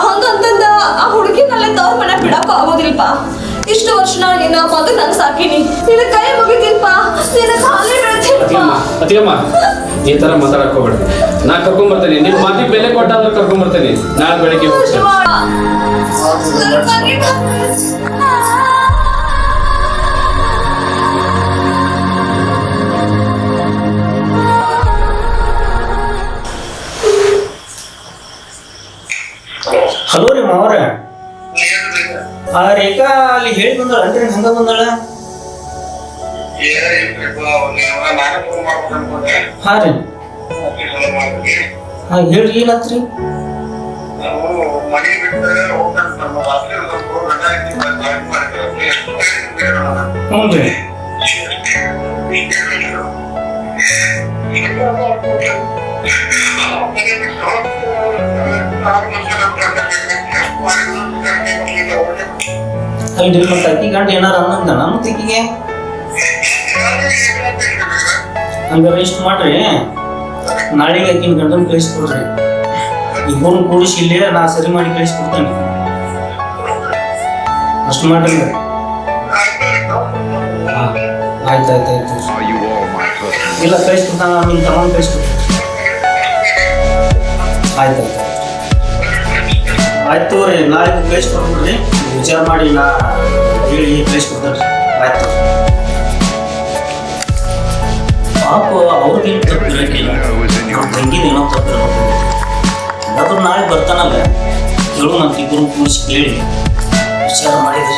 Speaker 6: ಹಂಗಂತಂದ ಆ ಹುಡುಗಿನಲ್ಲೇ ತವ್ರ ಮನೆ ಬಿಡಕ್ಕೂ ಆಗೋದಿಲ್ಪ. ಇಷ್ಟು ವರ್ಷ ನಾನು ನಿನ್ನ ಮಗನ ನಂಗೆ ಸಾಕಿನಿ, ನಿನ್ನ ಕೈ ಮುಗಿತೀನಪ್ಪ, ನಿನ್ನ ಕಾಲೇ ಬೆಳ್ತೀನಪ್ಪ.
Speaker 7: ಅತಿಯಮ್ಮ ಈ ಥರ ಮಾತಾಡಕ್ಕೆ ಹೋಗ್ಬೇಡ್ರಿ. ನಾ ಕರ್ಕೊಂಬರ್ತೇನೆ, ನಿಮ್ಮ ಮಾತಿಗೆ ಬೆಲೆ ಕೊಟ್ಟಾದ್ರೆ ಕರ್ಕೊಂಬರ್ತೇನೆ. ನಾಳೆ ಬೆಳಿಗ್ಗೆ ಹೋಗ್ತೇನೆ.
Speaker 9: ಹಲೋ ರೀ ಮಾವರ, ಆ ರೇಖಾ ಅಲ್ಲಿ ಹೇಳಿ ಬಂದಳ ಅಂದ್ರೆ ಹಂಗ ಬಂದಳ? ಹಾ ರೀ, ಹಾ ಹೇಳ್ರಿ ಏನಾತ್ರಿ? ಹ್ಞೂ ರೀ. ಅಲ್ರಿ ಮತ್ತೆ ಅಕ್ಕಿ ಗಂಡ ಏನಾರ ಅನ್ನಂತ ನಮ್ಮ ತಿಕ್ಕಿಗೆ ಹಂಗಾರ ಇಷ್ಟು ಮಾಡ್ರಿ, ನಾಳೆಗೆ ಆಕಿನ ಗಂಡನ ಕಳಿಸ್ಕೊಡ್ರಿ. ಇಬ್ಬರನ್ನು ಕೂಡಿಸಿ ಇಲ್ಲೇ ನಾ ಸರಿ ಮಾಡಿ ಕಳಿಸ್ಕೊಡ್ತೇನೆ. ಅಷ್ಟು ಮಾಡ್ರಿ. ಆಯ್ತಾಯ್ತು ಇಲ್ಲ ಕಳಿಸ್ಕೊಡ್ತಾನ, ನಿನ್ನ ತಗೊಂಡು ಕಳಿಸ್ಕೊಡ್ತೀನಿ. ಆಯ್ತಾಯ್ತು ಆಯ್ತು ರೀ, ನಾಳೆ ಕಳಿಸ್ಕೊಡ್ಬಿಡ್ರಿ. ವಿಚಾರ ಮಾಡಿ ನಾ ಹೇಳಿ ಕಳಿಸ್ಕೊಡ್ತೇನೆ. ಆಯ್ತು ಪಾಪ ಅವ್ರಿಗೇನು ತಪ್ಪಿರಕ್ಕಿಲ್ಲ ತಂಗಿದ ಏನೋ ತಪ್ಪಿರ್ಬೇಕು. ಅದಾದ್ರೂ ನಾಳೆ ಬರ್ತಾನಲ್ಲ ಕೇಳು ನಂತ ಇಬ್ಬರು ಕೂರಿಸಿ ಕೇಳಿ ವಿಚಾರ ಮಾಡಿದ್ರೆ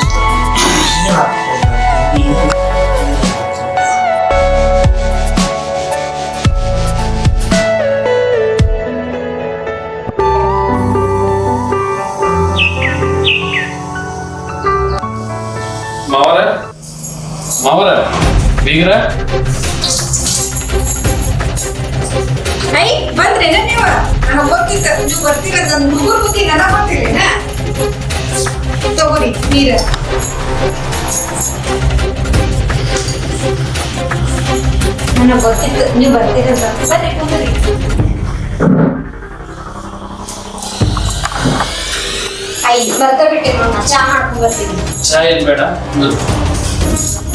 Speaker 7: ಮಾವರ ಬೀಗ್ರ
Speaker 1: ಐ ಬಂದ್ರೇನ ನೀವು ನನಗೆ ಗೊತ್ತಿತ್ತ ನೀವು ಬರ್ತೀರ ನನ್ನ ಹುಡುಗರ ಬುದ್ಧಿ ನನಗೆ ಗೊತ್ತಿಲ್ಲೇನ ತಗೋರಿ ನೀರ ನನಗೆ ಗೊತ್ತಿತ್ತು ನೀವು ಬರ್ತೀರಂತ ಬರ್ರಿ ಕೂತ್ರಿ ಐ ಬರ್ತಾ ಬಿಟ್ಟೆ ನೋಡ ಚಾ ಮಾಡ್ಕೊಂಡ್ ಬರ್ತೀನಿ
Speaker 7: ಚಾ ಏನ್ ಬೇಡ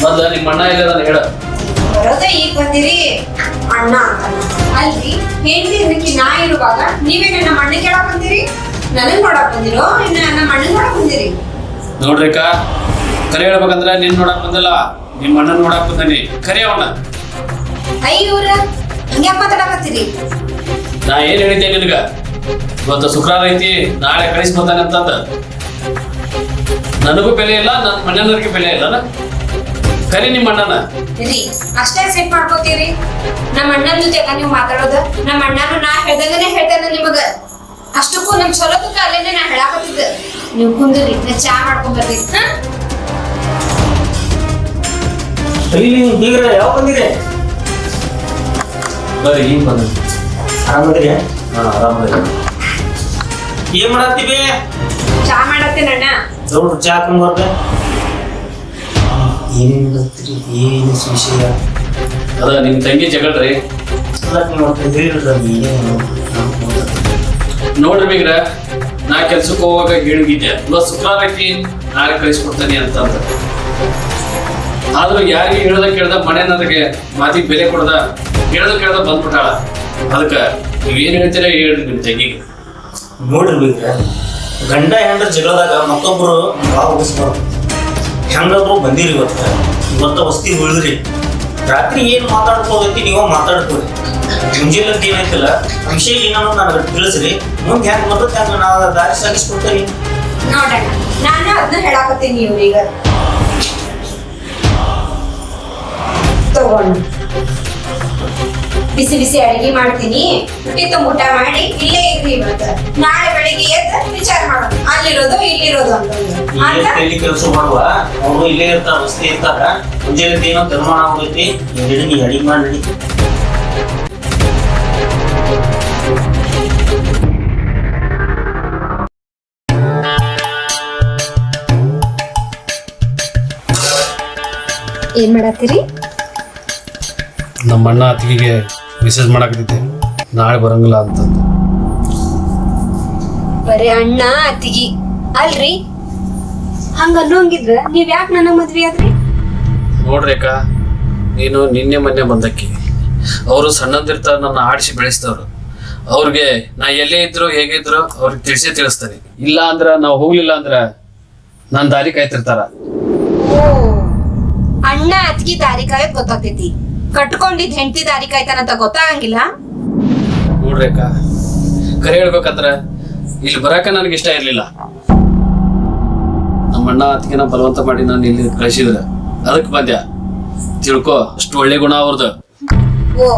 Speaker 7: ಮೊದ್ಲ ನಿಮ್ಮ ಅಣ್ಣ ಇಲ್ಲ ನಾನು ಹೇಳ
Speaker 1: ಬರೋದೇ ಈಗ ಬಂದಿರಿ ಅಣ್ಣ ಅಂತ ಅಲ್ರಿ ಹೆಂಡತಿ ಇದಕ್ಕೆ ನಾ ಇರುವಾಗ ನೀವೇ ನನ್ನ ಅಣ್ಣ ಕೇಳಕ್ ಬಂದಿರಿ ನನಗ್ ನೋಡಕ್ ಬಂದಿರೋ ಇನ್ನ ನಮ್ಮ ಅಣ್ಣ ನೋಡಕ್ ಬಂದಿರಿ
Speaker 7: ನೋಡ್ರಿಕ ಕರೆ ಹೇಳ್ಬೇಕಂದ್ರ ನಿನ್ ನೋಡಕ್ ಬಂದಿಲ್ಲ ನಿಮ್ಮ ಅಣ್ಣನ್ ನೋಡಕ್ ಬಂದನಿ ಕರೆ ಅವನ
Speaker 1: ಇವ್ರ ಹಿಂಗ್ಯಾಕ ಮಾತಾಡಕತ್ತೀರಿ
Speaker 7: ನಾ ಏನ್ ಹೇಳಿದ್ದೆ ನಿನಗ ಇವತ್ತು ಶುಕ್ರವಾರ ಐತಿ ನಾಳೆ ಕಳಿಸ್ಬೋತಾನೆ ಅಂತಂದ ನನಗೂ ಬೆಲೆ ಇಲ್ಲ ನನ್ನ ಮನೆಯವ್ರಿಗೆ ಬೆಲೆ ಇಲ್ಲ ಕರಿ ನಿಮ್ಮ ಅಣ್ಣನ
Speaker 1: ರೀ ಅಷ್ಟೇ ಸೆಟ್ ಮಾಡ್ಕೋತೀರಿ ನಮ್ಮ ಅಣ್ಣನ ಜೊತೆ ನೀವು ಮಾತಾಡೋದ ನಮ್ಮ ಅಣ್ಣನು ನಾ ಹೇಳ್ದಂಗನೆ ಹೇಳ್ತಾನ ನಿಮಗ ಅಷ್ಟಕ್ಕೂ ನಮ್ ಚಲೋದಕ್ಕ ಅಲ್ಲೇನೆ ನಾ ಹೇಳಾಕತ್ತಿದ್ದ ನೀವು ಕುಂದ್ರಿ ನಾ ಚಾ ಮಾಡ್ಕೊಂಡ್ ಬರ್ತೀನಿ
Speaker 9: ಬೀಗ್ರ ಯಾವ ಬಂದಿರಿ
Speaker 7: ಬರ್ರಿ ಈಗ ಬಂದ
Speaker 9: ಆರಾಮದಿರಿ
Speaker 7: ಆರಾಮದ
Speaker 9: ಏನ್ ಮಾಡತ್ತೀವಿ
Speaker 1: ಚಾ ಮಾಡತ್ತೇನ ಅಣ್ಣ
Speaker 9: ನೋಡ್ರಿ ಚಾ ಹಾಕೊಂಡ್ಬರ್ದೆ ಏನೇನ್ ಮಾಡತ್ತೀರಿ ಏನು ವಿಷಯ
Speaker 7: ಅದ ನಿಮ್ ತಂಗಿ ಜಗಳ್ರಿ ನೋಡ್ರಿ ಬೀಗ್ರ ನಾ ಕೆಲ್ಸಕ್ಕೆ ಹೋಗುವಾಗ ಹೇಳಿದ್ದೆ ಇವತ್ತು ಶುಕ್ರವಾರ ಐತಿ ನಾಳೆ ಕಳಿಸ್ಕೊಡ್ತಾನೆ ಅಂತಂದ ಆದ್ರೂ ಯಾರಿಗೆ ಹೇಳ್ದ ಕೇಳ್ದ ಮನೆಯವ್ರಿಗೆ ಮಾತಿಗೆ ಬೆಲೆ ಕೊಡ್ದ ಕೇಳ್ದ ಬಂದ್ಬಿಟ್ಟಾಳ ಅದಕ್ಕ ನೀವೇನ್ ಹೇಳ್ತೀರ ಹೇಳ್ರಿ ನಿಮ್ ತಂಗಿಗೆ
Speaker 9: ನೋಡ್ರಿ ಬೀಗ್ರ ಗಂಡ ಹೆಂಡ್ರ ಜಗಳದಾಗ ಮತ್ತೊಬ್ರು ಭಾಳ ಉಳಿಸ್ಬಾರ್ದು ಹೆಂಗಾದ್ರು ಬಂದಿರಿ ಇವತ್ತ ವಸ್ತಿ ಉಳಿದ್ರಿ ರಾತ್ರಿ ಏನ್ ಮಾತಾಡ್ಕೋದೈತಿ ನೀವು ಮಾತಾಡ್ಕೋರಿ ಮುಂಜಾನೆ ಅಂತ ಏನೈತಿಲ್ಲ ವಿಷಯ ಏನೋ ನನಗೆ ತಿಳಿಸ್ರಿ ಮುಂದೆ ಹೆಂಗ್ ಬರ್ತೈತೆ ಹಂಗ ನಾವು ದಾರಿ ಸಾಗಿಸ್ಕೊಡ್ತೇನೆ
Speaker 1: ನೋಡಣ್ಣ ನಾನು ಅದನ್ನ ಹೇಳಾಕತ್ತೀನಿ ಇವ್ರೀಗ ತಗೊಂಡು ಬಿಸಿ ಬಿಸಿ ಅಡಿಗೆ ಮಾಡ್ತೀನಿ ಊಟ ಊಟ ಮಾಡಿ ಇಲ್ಲೇ ಇರ್ರಿ ಇವತ್ತು ನಾಳೆ ಬೆಳಿಗ್ಗೆ ಎದ್ದು ವಿಚಾರ ಮಾಡೋಣ ಅಲ್ಲಿರೋದು ಇಲ್ಲಿರೋದು ಅಂತ
Speaker 9: ಕೈಲಿ ಕೆಲಸ ಮಾಡುವ ಅವರು ಇಲ್ಲೇ ಇರ್ತಾರ ವಸ್ತಿ ಇರ್ತಾರ ಮುಂಜಾನೆ ಏನೋ ಧರ್ಮಾನ ಹೋಗೈತಿ ನೀ ಅಡಿಗೆ ಮಾಡಿ
Speaker 1: ಏನ್ ಮಾಡತ್ತೀರಿ
Speaker 7: ನಮ್ಮ ಅಣ್ಣ ಅತ್ತಿಗೆ ಮೆಸೇಜ್ ಮಾಡಾಕತ್ತಿದ್ದೆ ನಾಳೆ ಬರಂಗಿಲ್ಲ ಅಂತಂದು
Speaker 1: ಬರೀ ಅಣ್ಣ ಅತ್ತಿಗಿ ಅಲ್ರಿ ಹಂಗ ಅನ್ನೋಂಗಿದ್ರ ನೀವ್ ಯಾಕೆ ನನ್ನ ಮದ್ವೆ ಆದ್ರಿ
Speaker 7: ನೋಡ್ರಿ ಅಕ್ಕ ನೀನು ನಿನ್ನೆ ಮೊನ್ನೆ ಬಂದಕ್ಕಿ ಅವರು ಸಣ್ಣದಿರ್ತಾರ ನನ್ನ ಆಡಿಸಿ ಬೆಳೆಸ್ತವ್ರು ಅವ್ರಿಗೆ ನಾ ಎಲ್ಲೇ ಇದ್ರು ಹೇಗಿದ್ರು ಅವ್ರಿಗೆ ತಿಳಿಸ್ತೇನೆ ಇಲ್ಲ ಅಂದ್ರ ನಾವು ಹೋಗ್ಲಿಲ್ಲ ಅಂದ್ರ ನನ್ನ ದಾರಿ ಕಾಯ್ತಿರ್ತಾರ
Speaker 1: ಓ ಅಣ್ಣ ಅತ್ತಿಗೆ ದಾರಿ ಕಾಯೋದ್ ಗೊತ್ತಾಗ್ತೈತಿ ಕಟ್ಕೊಂಡಿದ್ ಹೆಂಡತಿ ದಾರಿ ಕಾಯ್ತಾನಂತ ಗೊತ್ತಾಗಂಗಿಲ್ಲ
Speaker 7: ನೋಡ್ರಿ ಅಕ್ಕ ಕರೆ ಹೇಳ್ಬೇಕಂದ್ರ ಇಲ್ಲಿ ಬರಾಕ ನನಗೆ ಇಷ್ಟ ಇರ್ಲಿಲ್ಲ ನಮ್ಮ ಅಣ್ಣ ಅತ್ತಿಗೆನ ಬಲವಂತ ಮಾಡಿ ನಾನು ಇಲ್ಲಿ ಕಳಿಸಿದ್ರ ಅದಕ್ಕೆ ಬಂದ್ಯ ತಿಳ್ಕೊ ಅಷ್ಟು ಒಳ್ಳೆ ಗುಣ ಅವ್ರದ್ದು
Speaker 1: ಓ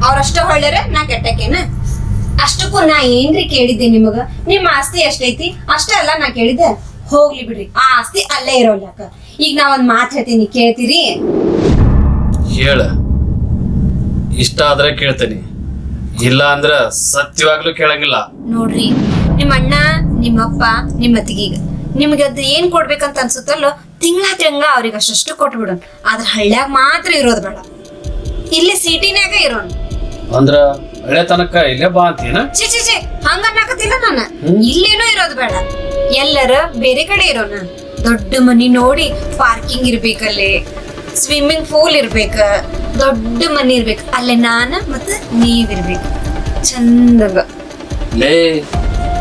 Speaker 1: ಅವ್ರಷ್ಟ ಹೊಳ್ಳ್ಯಾರ ನಾ ಕೆಟ್ಟಕೇನ ಅಷ್ಟಕ್ಕೂ ನಾ ಏನ್ರಿ ಕೇಳಿದ್ದೆ ನಿಮಗ ನಿಮ್ಮ ಆಸ್ತಿ ಎಷ್ಟೈತಿ ಅಷ್ಟ ಅಲ್ಲ ನಾ ಕೇಳಿದ್ದೆ ಹೋಗ್ಲಿ ಬಿಡ್ರಿ ಆ ಆಸ್ತಿ ಅಲ್ಲೇ ಇರೋಲ್ಯಾಕ ಈಗ ನಾ ಒಂದ್ ಮಾತು ಹೇಳ್ತೀನಿ ಕೇಳ್ತೀರಿ
Speaker 7: ಹೇಳ ಇಷ್ಟ ಆದ್ರೆ ಕೇಳ್ತೇನೆ ಇಲ್ಲ ಅಂದ್ರ ಸತ್ಯವಾಗ್ಲೂ ಕೇಳಂಗಿಲ್ಲ
Speaker 1: ನೋಡ್ರಿ ನಿಮ್ಮ ಅಣ್ಣ ನಿಮ್ಮಪ್ಪ ನಿಮ್ಮ ಅತ್ತಿಗೀಗ ನಿಮ್ಗೆ ಅದ್ ಏನ್ ಕೊಡ್ಬೇಕಂತ ಅನ್ಸುತ್ತಲ್ಲೋ ತಿಂಗಳ ಅವ್ರಿಗೆ ಅಷ್ಟು ಕೊಟ್ಬಿಡೋಣ ಆದ್ರ ಹಳ್ಳ್ಯಾಗ ಮಾತ್ರ ಇರೋದ್ ಬೇಡ ಇಲ್ಲಿ ಸಿಟಿನ್ಯಾಗ ಇರೋಣ
Speaker 7: ಅಂದ್ರ ಹಳೆ ತನಕ ಇಲ್ಲೇ ಬಾ ಅಂತೀನ
Speaker 1: ಚಿ ಚಿ ಚಿ ಹಂಗ ಅನ್ನಕತ್ತಿಲ್ಲ ನಾನು ಇಲ್ಲೇನೂ ಇರೋದ್ ಬೇಡ ಎಲ್ಲರ ಬೇರೆ ಕಡೆ ಇರೋಣ ದೊಡ್ಡ ಮನಿ ನೋಡಿ ಪಾರ್ಕಿಂಗ್ ಇರ್ಬೇಕಲ್ಲೇ ಸ್ವಿಮ್ಮಿಂಗ್ ಪೂಲ್ ಇರ್ಬೇಕ ದೊಡ್ಡ ಮನಿ ಇರ್ಬೇಕು ಅಲ್ಲೇ ನಾನ ಮತ್ತ ನೀವಿರ್ಬೇಕು ಚಂದಾಗ
Speaker 7: ಲೇ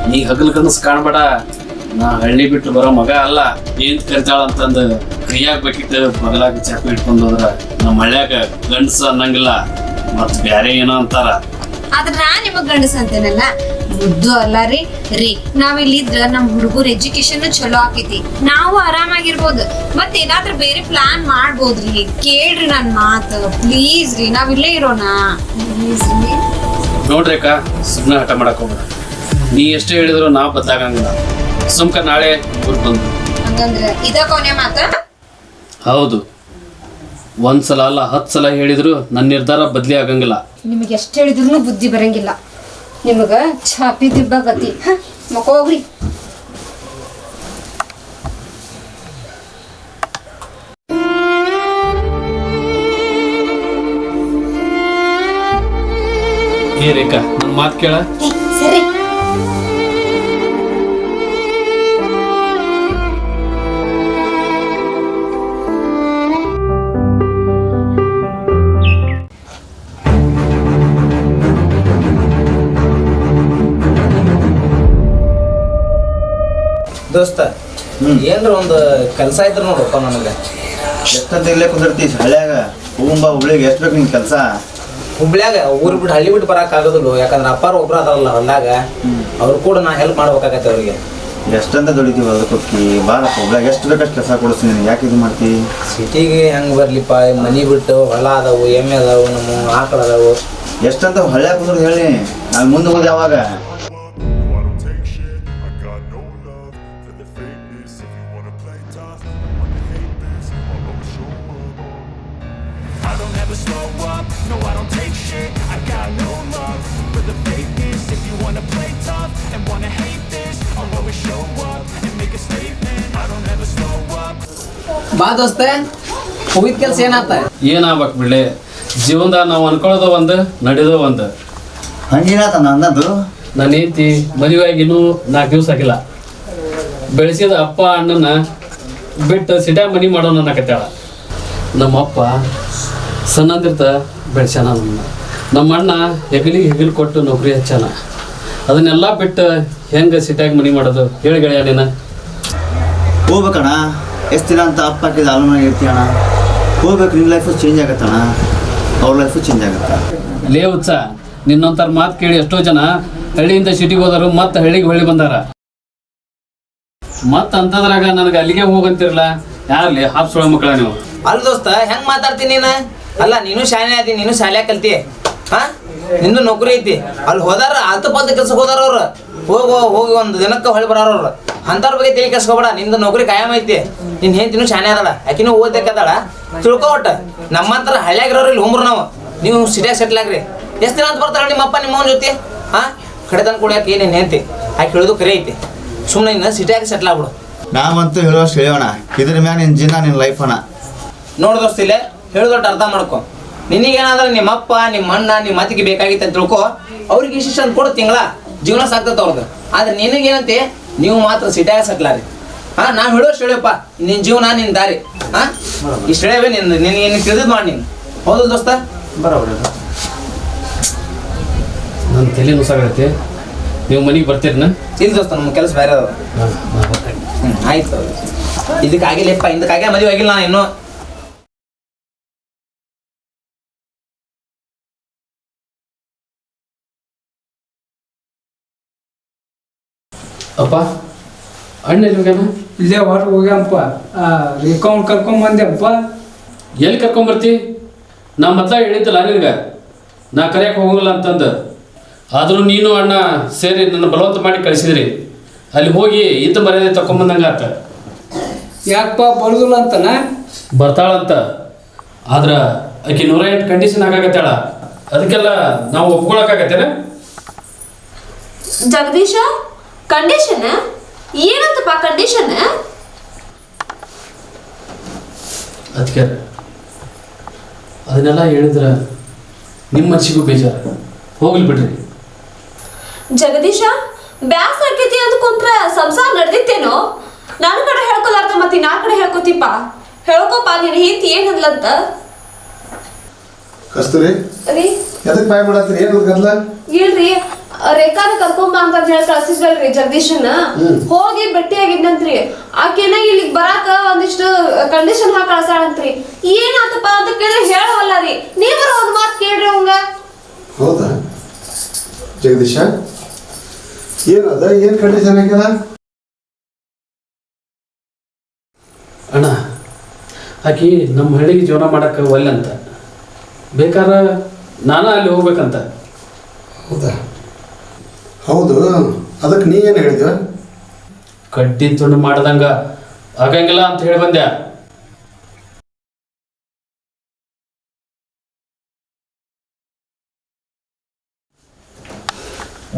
Speaker 7: ನೀ ಹಗಲ್ ಕನಸು ಕಾಣ್ಬೇಡ ನಾ ಹಳ್ಳಿ ಬಿಟ್ಟು ಬರೋ ಮಗ ಅಲ್ಲ. ಏನ್ ಕರಿತಾಳ ಅಂತಂದು ಕೈಯಾಗ ಬೇಕಿಟ್ಟು ಬಗಲಾಗ ಚಾಕು ಇಟ್ಕೊಂಡು ಹೋದ್ರ ನಮ್ಮ ಹಳ್ಳ್ಯಾಗ ಗಂಡಸ ಅನ್ನಂಗಿಲ್ಲ, ಮತ್ ಬ್ಯಾರೆ ಏನೋ ಅಂತಾರ.
Speaker 1: ಆದ್ರ ನಾ ನಿಮಗ್ ಗಂಡಸ ಅಂತೇನಲ್ಲ, ಮುದ್ದು ಅಲ್ಲ ರೀ ನಾವಿಲ್ಲಿದ್ರ ನಮ್ ಹುಡುಗರ ಎಜುಕೇಶನ್ ಚಲೋ ಆಕೈತಿ, ನಾವು ಆರಾಮಾಗಿರ್ಬೋದು. ಮತ್ತೇನಾದ್ರೂ ಬೇರೆ ಪ್ಲಾನ್ ಮಾಡ್ಬೋದ್ರಿ. ಕೇಳ್ರಿ ನನ್ ಮಾತು ಪ್ಲೀಸ್ ರೀ, ನಾವಿಲ್ಲೇ ಇರೋಣ ಪ್ಲೀಸ್ ರೀ.
Speaker 7: ನೋಡ್ರಿ ಅಕ್ಕ, ಸುಮ್ಮನೆ ಹಠ ಮಾಡಕ್ ಹೋಗ್ಬೇಡ. ನೀ ಎಷ್ಟೇ ಹೇಳಿದ್ರು ನಾ ಬದಲಾಗಂಗಿಲ್ಲ. ಸುಮ್ಕ ನಾಳೆ ಊರ್ ಬಂದು.
Speaker 1: ಹಂಗಂದ್ರ ಇದ ಕೊನೆ ಮಾತ?
Speaker 7: ಹೌದು, ಒಂದ್ಸಲ ಅಲ್ಲ 10 ಸಲ ಹೇಳಿದ್ರು ನನ್ನ ನಿರ್ಧಾರ ಬದ್ಲಿ ಆಗಂಗಿಲ್ಲ.
Speaker 1: ನಿಮಗೆ ಎಷ್ಟು ಹೇಳಿದ್ರು ಬುದ್ಧಿ ಬರಂಗಿಲ್ಲ. ನಿಮಗ ಛಾಪಿ ದಿಬ್ಬ ಗತಿ. ಮಕೋಗ್ರಿ.
Speaker 7: ಏ ರೇಖಾ, ನನ್ನ ಮಾತು ಕೇಳ.
Speaker 1: ಸರಿ.
Speaker 10: ದೋಸ್ತ ಏನ್ರ ಒಂದು ಕೆಲಸ ಇದ್ರ ನೋಡಪ್ಪ ನನಗೆ.
Speaker 5: ಎಷ್ಟಂತ ಇಲ್ಲೇ ಕುಂದಿರ್ತಿ ಹಳ್ಳ್ಯಾಗ? ಹೋಗುಂಬ ಹುಬ್ಳಿಗೆ ಎಷ್ಟು ಬೇಕು ನಿನ್ ಕೆಲಸ?
Speaker 10: ಹುಬ್ಳ್ಯಾಗ ಊರ್ ಬಿಟ್ಟು ಹಳ್ಳಿ ಬಿಟ್ಟು ಬರಕ್ ಆಗೋದಿಲ್ಲ, ಯಾಕಂದ್ರೆ ಅಪ್ಪಾರ ಒಬ್ರು ಅದಾರಲ್ಲ ಹೊಲ್ದಾಗ, ಅವ್ರು ಕೂಡ ನಾ ಹೆಲ್ಪ್ ಮಾಡ್ಬೇಕಾಗತ್ತೆ ಅವ್ರಿಗೆ.
Speaker 5: ಎಷ್ಟಂತ ದುಡಿತೀವಿ ಅದಕ್ಕೊಕ್ಕಿ ಬಾರಪ್ಪ ಹುಬ್ಳ್ಯಾಗ ಎಷ್ಟು ಬೇಕಷ್ಟು ಕೆಲಸ ಕೊಡಿಸ್ತೀನಿ ನೀನು, ಯಾಕೆ ಇದು ಮಾಡ್ತಿ?
Speaker 10: ಸಿಟಿಗೆ ಹೆಂಗ್ ಬರ್ಲಿಪ್ಪ, ಮನಿ ಬಿಟ್ಟು ಹೊಲ ಅದಾವು, ಎಮ್ಮೆ ಅದಾವು, ನಮ್ಮ ಆಕಳ ಅದಾವು.
Speaker 5: ಎಷ್ಟಂತ ಹಳ್ಳ್ಯಾಗ ಕುಂದ್ರದು ಹೇಳಿ, ನಾನು ಮುಂದೆ ಹೋಗಿ ಯಾವಾಗ?
Speaker 10: ಬಾ ದೋಸ್ತ, ಹೋಗಿದ್ ಕೆಲ್ಸ ಏನಾತ?
Speaker 7: ಏನಾಗ್ಬೇಕು ಬಿಡ್ಲಿ, ಜೀವನದಾಗ ನಾವು ಅನ್ಕೊಳ್ಳೋದು ಒಂದು, ನಡೆಯೋದು ಒಂದು.
Speaker 5: ಹಂಗೇನಾತ ನನ್ನದು?
Speaker 7: ನನ್ನ ಹೆಂಡತಿ ಮದುವೆಯಾಗಿ ಇನ್ನೂ 4 ದಿವಸ ಆಗಿಲ್ಲ. ಬೆಳೆಸಿದ ಅಪ್ಪ ಅಣ್ಣನ ಬಿಟ್ಟು ಸಿಟ್ಯಾಗ ಮನಿ ಮಾಡೋಣ ಅನ್ನಕತ್ತಾಳ. ನಮ್ಮಪ್ಪ ಸಣ್ಣಂದಿರ್ತ ಬೆಳೆಸ್ಯಾನ ನಮ್ಮ ಅಣ್ಣ ಹೆಗಲು ಕೊಟ್ಟು ನೌಕರಿ ಹಚ್ಚಾನ. ಅದನ್ನೆಲ್ಲ ಬಿಟ್ಟು ಹೆಂಗೆ ಸಿಟ್ಯಾಗ ಮನಿ ಮಾಡೋದು ಹೇಳಿ ಗೆಳೆಯ ನೀನು?
Speaker 5: ಹೋಗ್ಬೇಕಣ್ಣ, ಎಷ್ಟು ದಿನ ಅಂತ ಅಪ್ಪ ಹಾಕಿದ ಆಲೋನ ಇರ್ತೀಯಣ್ಣ. ಹೋಗ್ಬೇಕು, ನಿನ್ನ ಲೈಫು ಚೇಂಜ್ ಆಗತ್ತಣ್ಣ, ಅವ್ರ ಲೈಫು ಚೇಂಜ್ ಆಗುತ್ತೆ.
Speaker 7: ಲೇ ಉತ್ಸ, ನಿನ್ನೊಂಥರ ಮಾತು ಕೇಳಿ ಎಷ್ಟೋ ಜನ ಹಳ್ಳಿಯಿಂದ ಸಿಟಿಗೆ ಹೋದರು, ಮತ್ತೆ ಹಳ್ಳಿಗೆ ಹೊಳ್ಳಿ ಬಂದಾರ. ಮತ್ತೆ ಅಂತದ್ರಾಗ ನನಗೆ ಅಲ್ಲಿಗೆ ಹೋಗಂತಿರಲ್ಲ, ಯಾರ್ಲಿ ಹಾಪ್ಸೊಳ ಮಕ್ಕಳ ನೀವು?
Speaker 10: ಅಲ್ಲ ದೋಸ್ತ, ಹೆಂಗ್ ಮಾತಾಡ್ತೀನಿ ನೀನು? ಅಲ್ಲ ನೀನು ಶಾನೆ ಆದಿ, ನೀನು ಶಾಲ್ಯಾಗ ಕಲ್ತಿ, ಹಾ ನಿಂದು ನೌಕರಿ ಐತಿ. ಅಲ್ಲಿ ಹೋದಾರ ಅಲ್ತ ಪಲ್ತ ಕೆಲ್ಸಕ್ಕೆ ಹೋದಾರ ಅವ್ರು, ಹೋಗಿ ಒಂದು ದಿನಕ್ಕೆ ಹೊಳಿ ಬರೋರು ಅವ್ರು. ಅಂಥವ್ರ ಬಗ್ಗೆ ತಲೆ ಕೆಲ್ಸ್ಕೊಬೇಡ, ನಿಂದು ನೌಕರಿ ಕಾಯಂ ಐತಿ. ನಿನ್ ಹೆಂಡ್ತಿನೂ ಶಾನೆ ಅದಳ, ಆಕಿನೂ ಓದಕ್ಕದಾಳ, ತಿಳ್ಕೊ ಒಟ್ಟ. ನಮ್ಮಂತರ ಹಳ್ಳಿಯಾಗಿರೋರು ಇಲ್ಲಿ ಹೋಗ್ರು ನಾವು, ನೀವು ಸಿಟಿಯಾಗ ಸೆಟ್ಲ್ ಆಗ್ರಿ. ಎಷ್ಟು ದಿನ ಅಂತ ಬರ್ತಾರ ನಿಮ್ಮಪ್ಪ ನಿಮ್ಮವನ ಜೊತೆ? ಹಾ ಕಡೆತನ ಕುಡಿಯಕ್ಕೆ ಏನೇನು ಹೆಂಡ್ತಿ ಆಕೆ ಹೇಳೋದು ಕರೆ ಐತಿ. ಸುಮ್ಮನೆ ಇನ್ನು ಸಿಟಿಯಾಗಿ ಸೆಟ್ಲ್ ಆಗ್ಬಿಡು.
Speaker 5: ನಾವಂತೂ ಹೇಳುವಷ್ಟು ಹೇಳೋಣ, ಇದ್ರ ಮ್ಯಾಗ ನಿನ್ನ ಜೀವನ ನಿನ್ನ ಲೈಫ್ ಅಣ್ಣ.
Speaker 10: ನೋಡಿದೋಸ್ತಿಲ್ಲ ಹೇಳೋದೊಟ್ಟು ಅರ್ಥ ಮಾಡ್ಕೊ. ನಿನಗೇನಾದ್ರೆ ನಿಮ್ಮಪ್ಪ ನಿಮ್ಮ ಅಣ್ಣ ನಿಮ್ಮ ಮತಿಗೆ ಬೇಕಾಗಿತ್ತು ಅಂತ ತಿಳ್ಕೊ. ಅವ್ರಿಗೆ ಇಷ್ಟ ಅಂತ ಕೊಡು, ತಿಂಗಳ ಜೀವನ ಸಾಕ್ತೈತೆ ಅವ್ರದ್ದು. ಆದ್ರೆ ನಿನಗೇನಂತೆ, ನೀವು ಮಾತ್ರ ಸಿಟಿಯಾಗ ಸೆಟ್ಲಾರಿ. ಹಾ ನಾವು ಹೇಳೋಷ್ಟು ಹೇಳಪ್ಪ, ನಿನ್ನ ಜೀವನ ನಿನ್ನ ದಾರಿ. ಹಾ ಇಷ್ಟು ಹೇಳವೇ ನಿನಗೆ ತಿಳಿದ್ ಮಾಡಿ ನೀನು. ಹೌದು ದೋಸ್ತ?
Speaker 5: ಬರೋಬ್ರಿ.
Speaker 7: ನನ್ನ ತಲೆ ನುಸಾಗೈತಿ, ನೀವು ಮನೆಗೆ ಬರ್ತೀರನ?
Speaker 10: ಇಲ್ಲ ದೋಸ್ತ, ನಮ್ಮ ಕೆಲಸ ಬೇರೆ ಅದಾವ. ಆಯ್ತು, ಇದಕ್ಕಾಗಿಲ್ಲಪ್ಪ, ಇದಕ್ಕಾಗೆ ಮದುವೆ ಆಗಿಲ್ಲ ನಾನು ಇನ್ನೂ.
Speaker 7: ಅಪ್ಪ ಅಣ್ಣ ಎಲ್ಲಿಗೇನ?
Speaker 8: ಇಲ್ಲೇ ಹೊರಗೆ ಹೋಗ್ಯಪ್ಪ, ರೇಖಾವ್ನ ಕರ್ಕೊಂಬಂದೆಪ್ಪ.
Speaker 7: ಎಲ್ಲಿ ಕರ್ಕೊಂಬರ್ತಿ? ನಾ ಮೊದ್ಲ ಹೇಳಿದ್ದಲ್ಲ ನಿನಗೆ, ನಾ ಕರೆಯಕ್ಕೆ ಹೋಗಲ್ಲ ಅಂತಂದು. ಆದರೂ ನೀನು ಅಣ್ಣ ಸೇರಿ ನನ್ನ ಬಲವಂತ ಮಾಡಿ ಕಳಿಸಿದ್ರಿ. ಅಲ್ಲಿ ಹೋಗಿ ಈತ ಮರ್ಯಾದೆ ತಗೊಂಬಂದಂಗೆ ಆತ.
Speaker 8: ಯಾಕಪ್ಪ ಬರುದಿಲ್ಲ ಅಂತನ?
Speaker 7: ಬರ್ತಾಳಂತ, ಆದ್ರೆ ಆಕೆ 108 ಕಂಡೀಷನ್ ಆಗಾಕತ್ತಾಳ. ಅದಕ್ಕೆಲ್ಲ ನಾವು ಒಪ್ಕೊಳಕ್ಕಾಗತ್ತೇನ?
Speaker 6: ಜಗದೀಶ, ಕಂಡೀಷನ್ ಏನಂತಪ್ಪ ಕಂಡೀಷನ್?
Speaker 7: ಅದಕ್ಕೆ ಅದನ್ನೆಲ್ಲ ಹೇಳಿದ್ರೆ ನಿಮ್ಮ ಮನಸ್ಸಿಗೂ ಬೇಜಾರು. ಹೋಗ್ಲಿ ಬಿಡ್ರಿ.
Speaker 6: ಜಗದೀಶ, ಬ್ಯಾಸ್ ಆಕೈತಿ ಅಂದ್ಕೊಂಡ್ರ ಸಂಸಾರ ನಡೆದಿತ್ತೇನೋ? ನನ್ನ ಕಡೆ ಹೇಳ್ಕೊಲಾರ್ದ ಮತ್ತೆ ನಾ ಕಡೆ ಹೇಳ್ಕೊತಿಪ್ಪ. ಹೇಳ್ಕೊಪ್ಪ, ನೀನು ಹೆಂಡತಿ ಏನಂದ್ಲಂತ?
Speaker 2: ಕಸ್ತೂರಿ
Speaker 6: ರೀ
Speaker 2: ಎದಕ್ಕೆ ಬಾಯ್ ಮಾಡತ್ತೀರಿ ಏನು ಗದ್ಲ
Speaker 6: ಇಲ್ರಿ ರೇಖಾನ ಕರ್ಕೊಂಬ ಅಂತ ಹೇಳಿ ಕಳ್ಸಿದ್ವಲ್ರಿ ಜಗದೀಶನ್ ಹೋಗಿ ಭೇಟಿ ಆಗಿದ್ನಂತ್ರಿ ಆಕೆನ ಇಲ್ಲಿಗೆ ಬರಾಕ ಒಂದಿಷ್ಟು ಕಂಡೀಷನ್ ಹಾಕಿ ಕಳ್ಸಾಳಂತ್ರಿ ಏನಾತಪ್ಪ ಅಂತ ಕೇಳಿ ಹೇಳವಲ್ಲ ರೀ ನೀವ್ರ ಒಂದ್ ಮಾತು ಕೇಳ್ರಿ ಅವಂಗ.
Speaker 2: ಹೌದಾ ಜಗದೀಶ ಏನದ ಏನು ಕಂಡೀಷನ್ ಆಗ್ಯದ?
Speaker 7: ಅಣ್ಣ ಆಕಿ ನಮ್ಮ ಹಳ್ಳಿಗೆ ಜೀವನ ಮಾಡಕ್ಕೆ ಒಲ್ಲೆ ಅಂತ ಬೇಕಾದ್ರೆ ನಾನು ಅಲ್ಲಿ ಹೋಗ್ಬೇಕಂತ.
Speaker 2: ಹೌದಾ? ಹೌದು, ಅದಕ್ಕೆ ನೀ ಏನು ಹೇಳಿದ್ವ?
Speaker 7: ಕಡ್ಡಿ ತುಂಡು ಮಾಡ್ದಂಗ ಆಗಂಗಿಲ್ಲ ಅಂತ ಹೇಳಿ ಬಂದ್ಯಾ.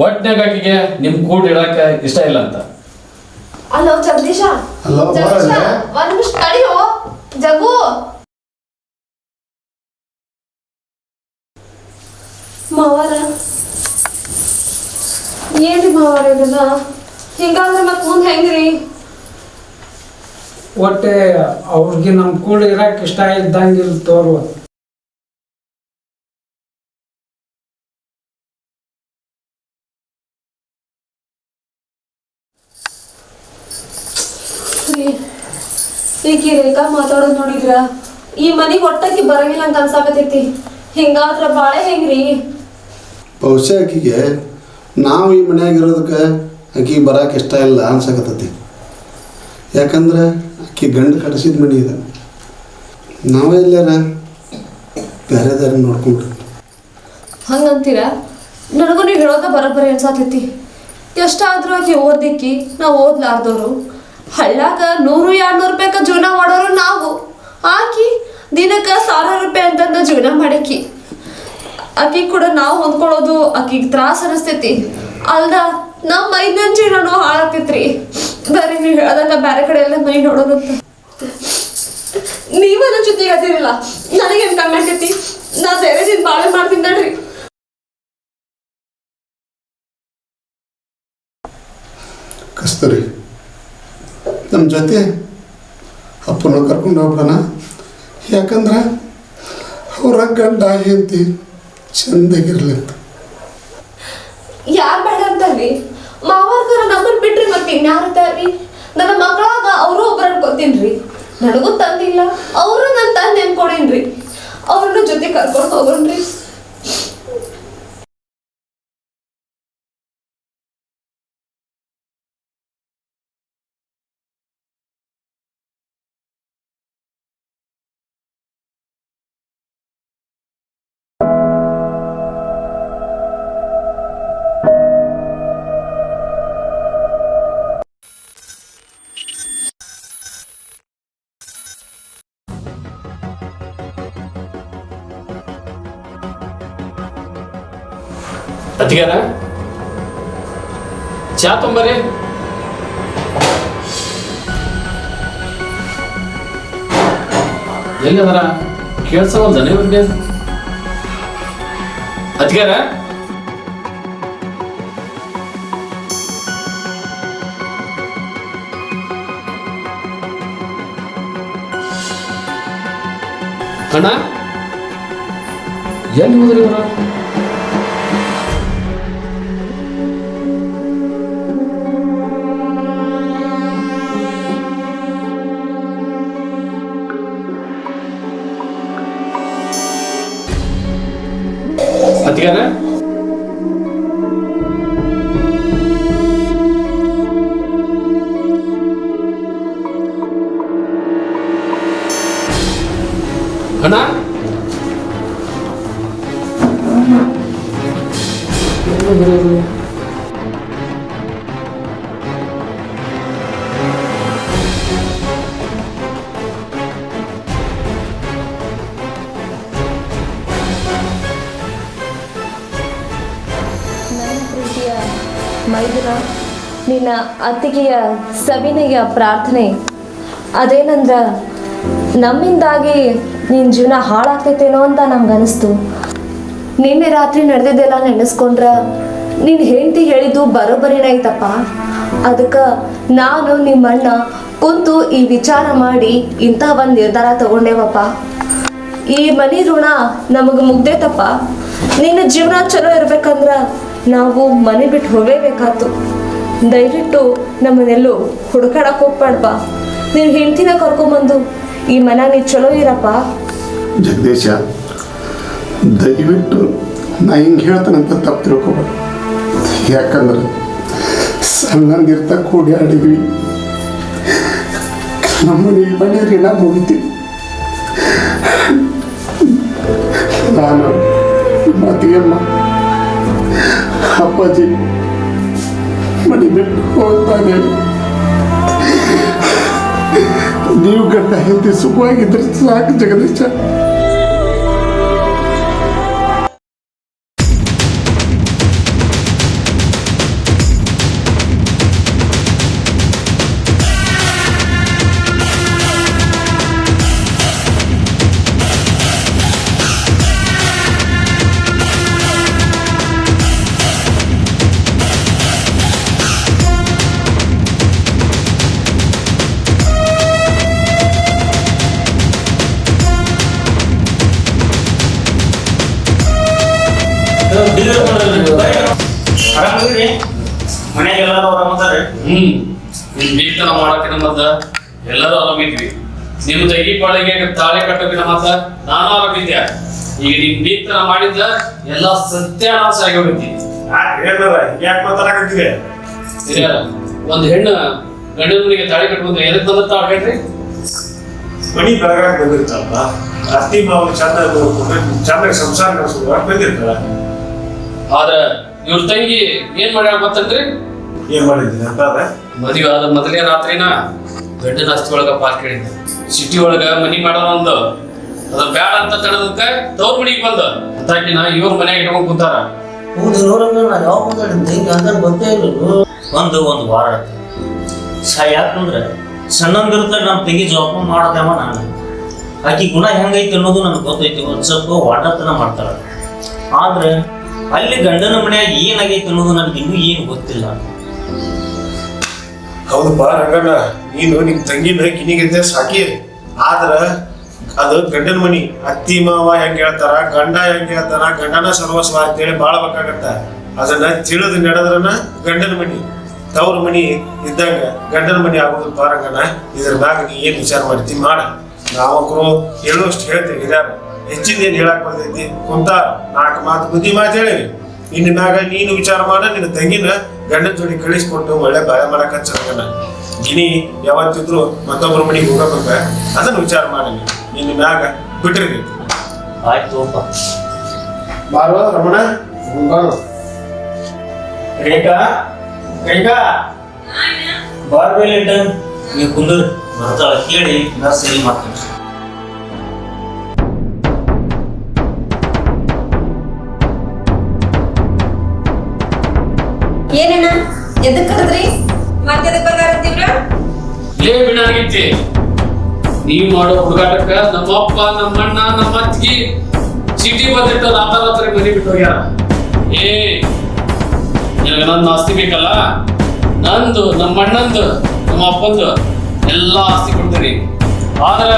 Speaker 7: ಒಟ್ನಾಗ ಆಕಿಗೆ ನಿಮ್ ಕೂಡ ಇಡಕ್ಕೆ ಇಷ್ಟ ಇಲ್ಲ ಅಂತ.
Speaker 6: ಅಲೋ ಜಗದೀಶ
Speaker 2: ಅಲೋ,
Speaker 6: ಜಗದೀಶ ಒಂದ್ ನಿಮಿಷ ತಡಿಯೋ ಜಗು. ಮಾವಾರ ಏನ್ರಿ ಮಾವಾರ ಇದನ್ನ ಹಿಂಗಾದ್ರೆ ಮತ್ ಮುಂದೆ ಹೆಂಗ್ರಿ?
Speaker 8: ಒಟ್ಟೆ ಅವ್ರಿಗೆ ನಮ್ಮ ಕೂಡ ಇರಕ್ಕೆ ಇಷ್ಟ ಇದ್ದಂಗಿಲ್ಲ ತೋರುವ.
Speaker 6: ಈಗ ರೇಖಾ ಮಾತಾಡೋದು ನೋಡಿದ್ರ ಈ ಮನೆಗೆ ಒಟ್ಟಾಗಿ ಬರಂಗಿಲ್ಲ ಅಂತ ಅನ್ಸಾಕತೈತಿ. ಹಿಂಗಾದ್ರ ಬಾಳೆ ಹೆಂಗ್ರಿ?
Speaker 2: ಬಹುಶಃ ಆಕಿಗೆ ನಾವು ಈ ಮನ್ಯಾಗ ಇರೋದಕ್ಕೆ ಆಕಿಗೆ ಬರಕ್ಕೆ ಇಷ್ಟ ಇಲ್ಲ ಅನ್ಸಕತ್ತೈತಿ. ಯಾಕಂದ್ರೆ ಆಕಿ ಗಂಡು ಕಟ್ಟಿಸಿದ ಮನೆ ಇದೆ. ನಾವೇ ಇಲ್ಲಾರ ಬೇರೆ ದಾರಿ ನೋಡ್ಕೊಂಡ್ರಿ.
Speaker 6: ಹಂಗಂತೀರ? ನನಗೂ ನೀವು ಹೇಳೋದ ಬರೋಬ್ಬರಿ ಅನ್ಸಾತೈತಿ. ಎಷ್ಟಾದ್ರೂ ಆಕೆ ಓದಿಕ್ಕಿ ನಾವು ಓದ್ಲಾರ್ದವ್ರು, ಹಳ್ಳಾಗ 100-200 ರೂಪಾಯಿಗೆ ಜೀವನ ಮಾಡೋರು ನಾವು. ಆಕಿ ದಿನಕ್ಕೆ 1000 ರೂಪಾಯಿ ಅಂತಂದು ಜೀವನ ಮಾಡಕ್ಕಿ. ಆಕಿ ಕೂಡ ನಾವು ಹೊಂದ್ಕೊಳ್ಳೋದು ಆಕಿಗೆ ತ್ರಾಸ ಅನಿಸ್ತೈತಿ. ಅಲ್ದ ನಮ್ಮ 5 ಜೀವನೂ ಹಾಳಾಗ್ತೈತ್ರಿ. ಬರೀ ನೀವು ಹೇಳ್ದಂಗ ಬೇರೆ ಕಡೆ ಎಲ್ಲ ಮೈ ನೋಡೋದಂತ. ನೀವ ನನ್ನ ಜೊತೆಗೆ ಅದಿರಲ್ಲ, ನನಗೇನು ಕಮ್ಮಿ ಆಗ್ತೈತಿ? ನಾ ಬೇರೆ ದಿನ ಬಾಳೆ ಮಾಡ್ತೀನಿ ನೋಡ್ರಿ.
Speaker 2: ಕಸ್ತೂರಿ, ನಮ್ಮ ಜೊತೆ ಅಪ್ಪನ ಕರ್ಕೊಂಡು ಹೋಗ್ಬಿಡೋಣ. ಯಾಕಂದ್ರೆ ಅವ್ರ ಗಂಡ ಹೆಂಡತಿ ಚಂದಾಗಿರ್ಲಿ ಅಂತ.
Speaker 6: ಯಾರು ಬೇಡ ಅಂತಾರ್ರಿ? ಮಾವಾರ್ಗಾರ ನಮ್ಮನ್ ಬಿಟ್ರಿ ಮತ್ತೆ ಇನ್ಯಾರತಾರ್ರಿ? ನನ್ನ ಮಕ್ಕಳಾಗ ಅವರು ಒಬ್ಬರು ಅನ್ಕೋತೀನ್ರಿ. ನನಗೂ ತಂದಿಲ್ಲ, ಅವರು ನನ್ನ ತಂದೆ ಅನ್ಕೊಡೇನ್ರಿ. ಅವ್ರನ್ನ ಜೊತೆ ಕರ್ಕೊಂಡು ಹೋಗೋಣ್ರಿ.
Speaker 7: ಅತಿಗಾರ ಚಾ ತೊಂಬರಿ. ಎಲ್ಲಿ ಅದರ ಕೇಳ್ಸವಲ್ದನೇ ಬಗ್ಗೆ? ಅತಿಗಾರ ಅಣ್ಣ ಎಲ್ಲಿ ಹೋದ್ರಿ ಇವರು? ಅತಿಗಾರ ಅಣ್ಣ
Speaker 6: ಮೈದುನ ನಿನ್ನ ಅತ್ತಿಗೆಯ ಸವಿನೆಯ ಪ್ರಾರ್ಥನೆ ಅದೇನಂದ್ರ ನಮ್ಮಿಂದಾಗಿ ನಿನ್ನ ಜೀವನ ಹಾಳಾಗ್ತೈತೇನೋ ಅಂತ ನಮ್ಗನಿಸ್ತು. ನಿನ್ನೆ ರಾತ್ರಿ ನಡೆದಿದ್ದೆಲ್ಲ ನೆನೆಸ್ಕೊಂಡ್ರ ನಿನ್ನ ಹೆಂಡತಿ ಹೇಳಿದ್ದು ಬರೋಬ್ಬರಿನ ಐತಪ್ಪ. ಅದಕ್ಕೆ ನಾನು ನಿಮ್ಮಣ್ಣ ಕುಂತು ಈ ವಿಚಾರ ಮಾಡಿ ಇಂಥ ಒಂದು ನಿರ್ಧಾರ ತಗೊಂಡೇವಪ್ಪ. ಈ ಮನಿ ಋಣ ನಮಗೆ ಮುಗ್ದೈತಪ್ಪ. ನಿನ್ನ ಜೀವನ ಚಲೋ ಇರ್ಬೇಕಂದ್ರ ನಾವು ಮನೆ ಬಿಟ್ಟು ಹೋಗಲೇಬೇಕಾತು. ದಯವಿಟ್ಟು ನಮ್ಮನ್ನೆಲ್ಲೂ ಹುಡುಕಾಡಕ್ಕೆ ಹೋಗ್ಬಾಡ್ಪ. ನೀನು ಹೆಂಡ್ತಿನ ಕರ್ಕೊಂಬಂದು ಈ ಮನೆ ನೀ ಚಲೋ ಇರಪ್ಪ.
Speaker 2: ಜಗದೀಶ, ದಯವಿಟ್ಟು ನಾ ಹಿಂಗೆ ಹೇಳ್ತಾನಂತ ತಪ್ಪು ತಿಳ್ಕೊಬೇಡ. ಯಾಕಂದ್ರೆ ಸಣ್ಣಂದಿರ್ತ ಕೂಡಿ ಆಡಿದ್ವಿ. ನಮ್ಮನೆ ಮನೆ ಋಣ ಮುಗಿತೀವಿ. ನಾನು ಮಾತಿಗೆಮ್ಮ ಅಪ್ಪಾಜಿ ಮನೆ ಬಿಟ್ಟು ಹೋಗ್ತಾನೆ. ನೀವು ಗಂಡ ಹೆಂಡತಿ ಸುಖವಾಗಿದ್ರೆ ಸಾಕು ಜಗದೀಶ.
Speaker 9: ಆರಾಮಿದ್ರಿ? ಮನ್ಯಾಗ ಎಲ್ಲಾರು ಆರಾಮದಾರೆ?
Speaker 7: ನಿಮ್ ಬೀಗ್ತನ ಮಾಡಕಿನ ಮತ್ತ ಎಲ್ಲರೂ ಆರಾಮಿದ್ವಿ. ನಿಮ್ ತಂಗಿ ಪಾಳಿಗೆ ತಾಳೆ ಕಟ್ಟೋಕಿನ ಮತ್ತ ನಾನು ಆರಾಮಿದ್ದೆ. ಈಗ ನಿಮ್ ಬೀಗ್ತನ ಮಾಡಿದ್ದ ಎಲ್ಲಾ ಸತ್ಯಾನಾಶ ಆಗಿ ಹೋಗಿದ್ದಿ.
Speaker 9: ಯಾಕೆ ಮಾತಾಡಕತ್ತಿದೆ?
Speaker 7: ಒಂದ್ ಹೆಣ್ಣು ಗಂಡನ ಮನೆಗೆ ತಾಳಿ ಕಟ್ಕೊಂಡ್ರೆ ಎದಕ್ ಬಂದ ತಾಳ ಹೇಳ್ರಿ?
Speaker 9: ಮನಿ ಬೆಳಗಾಗ ಬಂದಿರ್ತಾರಲ್ಲ, ಅತ್ತಿ ಮಾವು ಚಂದ ಚಂದಾಗ ಸಂಸಾರ ನಡೆಸೋದು ಬಂದಿರ್ತಾರ.
Speaker 7: ಆದ್ರ ಇವ್ರ ತಂಗಿ ಏನ್ ಮಾಡ್ಯಾಳ ಗೊತ್ತನ್ರಿ?
Speaker 9: ಏನ್ ಮಾಡಿದ್ದೀನಿ ಅಂತ ಅದ?
Speaker 7: ಮದುವೆ ಆದ ಮೊದಲೇ ರಾತ್ರಿನ ಗಂಡನ ಆಸ್ತಿ ಒಳಗ ಪಾಲ್ ಕೇಳಿದ್ದೆ. ಸಿಟಿ ಒಳಗ ಮನಿ ಮಾಡೋಣ ಅಂದ, ಅದ ಬ್ಯಾಡ ಅಂತ ತಡದಕ್ಕ ತವ್ರ ಮನಿಗೆ ಬಂದ. ಅಂತಾಕಿನ ಇವ್ರ ಮನ್ಯಾಗ ಇಟ್ಕೊಂಡ್ ಕುಂತಾರ.
Speaker 9: ಹೌದು ನೋಡಂಗ ನಾನು ಯಾವ ಮಾತಾಡಿದ್ದೆ ಅಂತ ಗೊತ್ತೇ ಇಲ್ಲ. ಒಂದು ವಾರ ಆಯ್ತು. ಯಾಕಂದ್ರೆ ಸಣ್ಣಂದಿರ್ತ ನಮ್ಮ ತಂಗಿ ಜವಾಬ್ದಾರ ಮಾಡದೇವ ನಾನು. ಆಕಿ ಗುಣ ಹೆಂಗೈತಿ ಅನ್ನೋದು ನನಗೆ ಗೊತ್ತೈತಿ. ಒಂದ್ ಸ್ವಲ್ಪ ವಾಟತನ ಮಾಡ್ತಾಳ. ಆದ್ರೆ ಅಲ್ಲಿ ಗಂಡನ ಮನ್ಯಾಗ ಏನಾಗೈತಿ ಅನ್ನೋದು ನನಗೆ ಇನ್ನೂ ಏನು ಗೊತ್ತಿಲ್ಲ.
Speaker 11: ಹೌದಪ್ಪ ರಂಗಣ್ಣ, ನೀನು ನಿಮ್ ತಂಗಿನ ಕಿನಿಗಿದ್ದೆ ಸಾಕಿ. ಆದ್ರ ಅದು ಗಂಡನ ಮನಿ. ಅತ್ತಿ ಮಾವ ಹೆಂಗ್ ಹೇಳ್ತಾರ, ಗಂಡ ಹೆಂಗ್ ಹೇಳ್ತಾರ, ಗಂಡನ ಸರ್ವಸ್ವ ಅಂತೇಳಿ ಬಾಳ್ಬೇಕಾಗತ್ತ. ಅದನ್ನ ತಿಳಿದು ನಡೆದ್ರನ ಗಂಡನ ಮನಿ. ತವ್ರ ಮನಿ ಇದ್ದಂಗ ಗಂಡನ ಮನಿ ಆಗೋದಪ್ಪ ರಂಗಣ್ಣ. ಇದ್ರ ಮ್ಯಾಗ ನೀ ಏನ್ ವಿಚಾರ ಮಾಡ್ತಿ ಮಾಡ. ನಾವಕ್ರು ಹೇಳೋಷ್ಟು ಹೇಳ್ತೇವೆ. ಹಿರಿಯರು ಹೆಚ್ಚಿನ ಏನ್ ಹೇಳಕ್ ಬರ್ತೈತಿ ಕುಂತಾರ 4 ಮಾತು ಬುದ್ಧಿ ಮಾತು ಹೇಳಿವಿ. ಇನ್ನು ಮ್ಯಾಗ ನೀನು ವಿಚಾರ ಮಾಡ. ನಿನ್ನ ತಂಗಿನ ಗಂಡನ ಜೋಡಿ ಕಳಿಸ್ಕೊಟ್ಟು ಒಳ್ಳೆ ಬಾಯ ಮಾಡಕ್ ಹಚ್ಚ. ಗಿನಿ ಯಾವತ್ತಿದ್ರು ಮತ್ತೊಬ್ಬರ ಮನಿಗೆ ಹೋಗಬೇಕ, ಅದನ್ನ ವಿಚಾರ ಮಾಡಿ ನಿನ್ನ ಮ್ಯಾಗ ಬಿಟ್ರಿ.
Speaker 9: ಆಯ್ತು
Speaker 11: ಬಾರೋ ರಮಣ.
Speaker 9: ರೇಖಾ ರೇಖಾ ಬಾರ್ಬೇಲಿಂದ ನೀವು ಕುಂದ್ರ ಬರ್ತಾಳ ಕೇಳಿ ನಾ ಸರಿ ಮಾಡ್ತೀನಿ.
Speaker 1: ಏನಣ್ಣ ಎದಕ್ ಕರೆದ್ರಿ? ಮತ್ತೆ ಎದಕ್ ಬಂದಾರಂತೀವ್ರ?
Speaker 7: ಲೇ ಬಿಡಾಗಿತ್ತಿ, ನೀವ್ ಮಾಡೋ ಹುಡುಗಾಟಕ್ಕ ನಮ್ಮಪ್ಪ ನಮ್ಮಣ್ಣ ನಮ್ಮ ಅತ್ತಿಗೆ ಚೀಟಿ ಬಂದಿಟ್ಟು ರಾತ್ರಿ ಮನೆ ಬಿಟ್ಟು ಹೋಗ್ಯಾರ. ನಿನಗ ನನ್ನ ಆಸ್ತಿ ಬೇಕಲ್ಲ? ನಂದು, ನಮ್ಮ ಅಣ್ಣಂದು, ನಮ್ಮ ಅಪ್ಪಂದು ಎಲ್ಲಾ ಆಸ್ತಿ ಕೊಡ್ತೀನಿ. ಆದ್ರ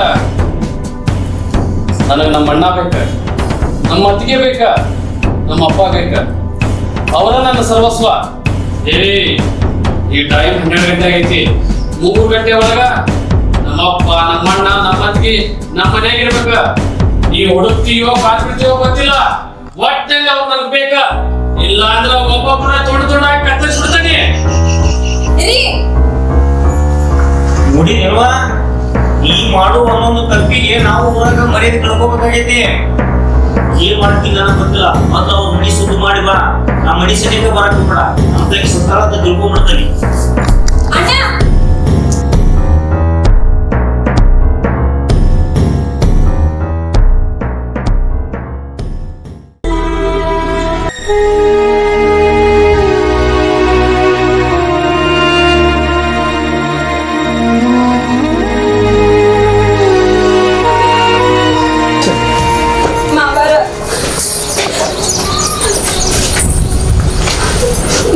Speaker 7: ನನಗೆ ನಮ್ಮ ಅಣ್ಣ ಬೇಕ, ನಮ್ಮ ಅತ್ತಿಗೆ ಬೇಕ, ನಮ್ಮ ಅಪ್ಪ ಬೇಕ. ಅವರ ನನ್ನ ಸರ್ವಸ್ವ. ಈ ಟೈಮ್ 12 ಗಂಟೆ ಆಗೈತಿ. 3 ಗಂಟೆ ಒಳಗ ನಮ್ಮಪ್ಪ ನಮ್ಮಣ್ಣ ನಮ್ಮ ಅತ್ತಿಗೆ ನಮ್ಮ ಮನೆಯಾಗ ಇರ್ಬೇಕ. ನೀ ಹುಡುಕ್ತೀಯೋ ಕಾದ್ಬಿಡ್ತೀಯೋ ಗೊತ್ತಿಲ್ಲ, ಒಟ್ಟಿನಲ್ಲಿ ಅವ್ರು ನನಗೆ ಬೇಕ. ಇಲ್ಲ ಅಂದ್ರೆ ಒಬ್ಬೊಬ್ಬರ ತೊಡಾಗಿ ಕತ್ತರಿಸ್ಬಿಡ್ತಾನೆ.
Speaker 9: ನೋಡಿಲ್ವಾ, ಈ ಮಾಡುವ ಒಂದೊಂದು ತಪ್ಪಿಗೆ ನಾವು ಊರಾಗ ಮರ್ಯಾದೆ ಕಳ್ಕೋಬೇಕಾಗೈತಿ. ಏನ್ ಮಾಡ್ತೀನಿ ನನಗೆ ಗೊತ್ತಿಲ್ಲ. ಮೊದ್ಲು ಅವ್ರ ಮನಿ ಸುದ್ದಿ ಮಾಡಿ ಬಾ. ನಾ ಮನಿ ಸನಿಕ ಬರಕ್ ಬಿಡ. ನಮ್ಮ ತಂಗಿ ಸುತ್ತಾಳ ಅಂತ ತಿಳ್ಕೊಂಡ್ಬಿಡ್ತಾನೆ.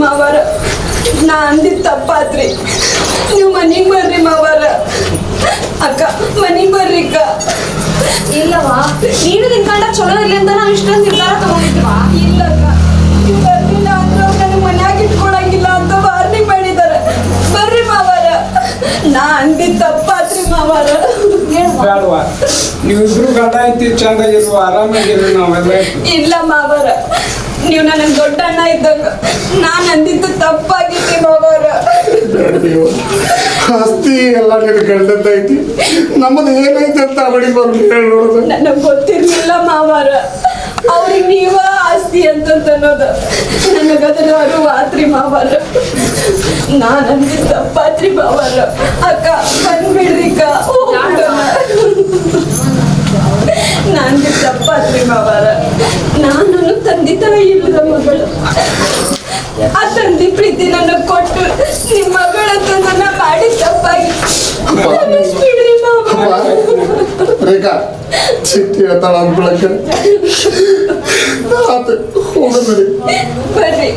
Speaker 1: ಮಾವಾರ, ನಾ ಅಂದಿದ್ ತಪ್ಪಾತ್ರಿ. ನೀವು ಮನೆಗೆ ಬರ್ರಿ ಮಾವಾರ. ಅಕ್ಕ ಮನೆಗೆ ಬರ್ರಿ ಅಕ್ಕ.
Speaker 6: ಇಲ್ಲವಾ ನೀನು ನಿನ್ ಗಂಡ ಚಲೋ ಇರ್ಲಿ ಅಂತ ನಾವು ಇಷ್ಟೊಂದು ನಿರ್ಧಾರ ತಗೊಂಡಿದ್ವಾ?
Speaker 1: ಇಲ್ಲ ಅಕ್ಕ, ನೀವು ಬರ್ಲಿಲ್ಲ ಅಂದ್ರೆ ಅವ್ರು ನನಗೆ ಮನ್ಯಾಗ ಇಟ್ಕೊಳಂಗಿಲ್ಲ ಅಂತ ವಾರ್ನಿಂಗ್ ಮಾಡಿದಾರೆ. ಬರ್ರಿ ಮಾವಾರ. ನಾ ಅಂದಿದ್ದು ತಪ್ಪಾತ್ರಿ ಮಾವಾರ.
Speaker 8: ಬೇಡವಾ ನೀವಿಬ್ರು ಗಂಡ ಐತಿ ಚಂದಾಗಿರುವ ಆರಾಮಾಗಿರ್ರಿ ನಾವೆಲ್ಲ.
Speaker 1: ಇಲ್ಲ ಮಾವಾರ, ನೀವು ನನಗೆ ದೊಡ್ಡ ಅಣ್ಣ ಇದ್ದಂಗ. ನಾನು ಅಂದಿದ್ದು ತಪ್ಪಾಗಿತ್ತು ಮಾವಾರ.
Speaker 2: ನೀವು ಆಸ್ತಿ ಎಲ್ಲ ನಿನ್ನ ಗಂಡಂದ ಐತಿ, ನಮ್ಮದು ಏನೈತೆ ಅಂತ ಅವಳಿ ಬರ್ಲಿ ಹೇಳಿ ನೋಡೋದು.
Speaker 1: ನನಗೆ ಗೊತ್ತಿರ್ಲಿಲ್ಲ ಮಾವಾರ, ಅವ್ರಿಗೆ ನೀವ ಆಸ್ತಿ ಅಂತನ್ನೋದು. ನನಗದರ ಅರಿವಾತ್ರಿ ಮಾವಾರ. ನಾನು ಅಂದಿದ್ದು ತಪ್ಪಾತ್ರಿ ಮಾವಾರ. ಅಕ್ಕ ಬಂದ್ಬಿಡ್ರಿ ಅಕ್ಕ, ನಾನು ತಪ್ಪಾತ್ರಿ ಮಾವಾರ. ನಾನು ತಂದೆ ತಾಯಿ ಇಲ್ಲದ ಮಗಳು. ಆ ತಂದೆ ಪ್ರೀತಿ ನನಗೆ ಕೊಟ್ಟು ನಿಮ್ಮ ಮಗಳಂತ ನನ್ನ ಮಾಡಿ ತಪ್ಪಾಗಿ ಬಿಡ್ರಿ ಮಾವಾರ.
Speaker 2: ರೇಖಾ ಚಿಟ್ಟಿ ಹೇಳ್ತಾಳ ಅಂದ್ಬಿಳಕ್ಕೆ ಆತು ಹೋಗೋದ್ರಿ.
Speaker 1: ಬರ್ರಿ.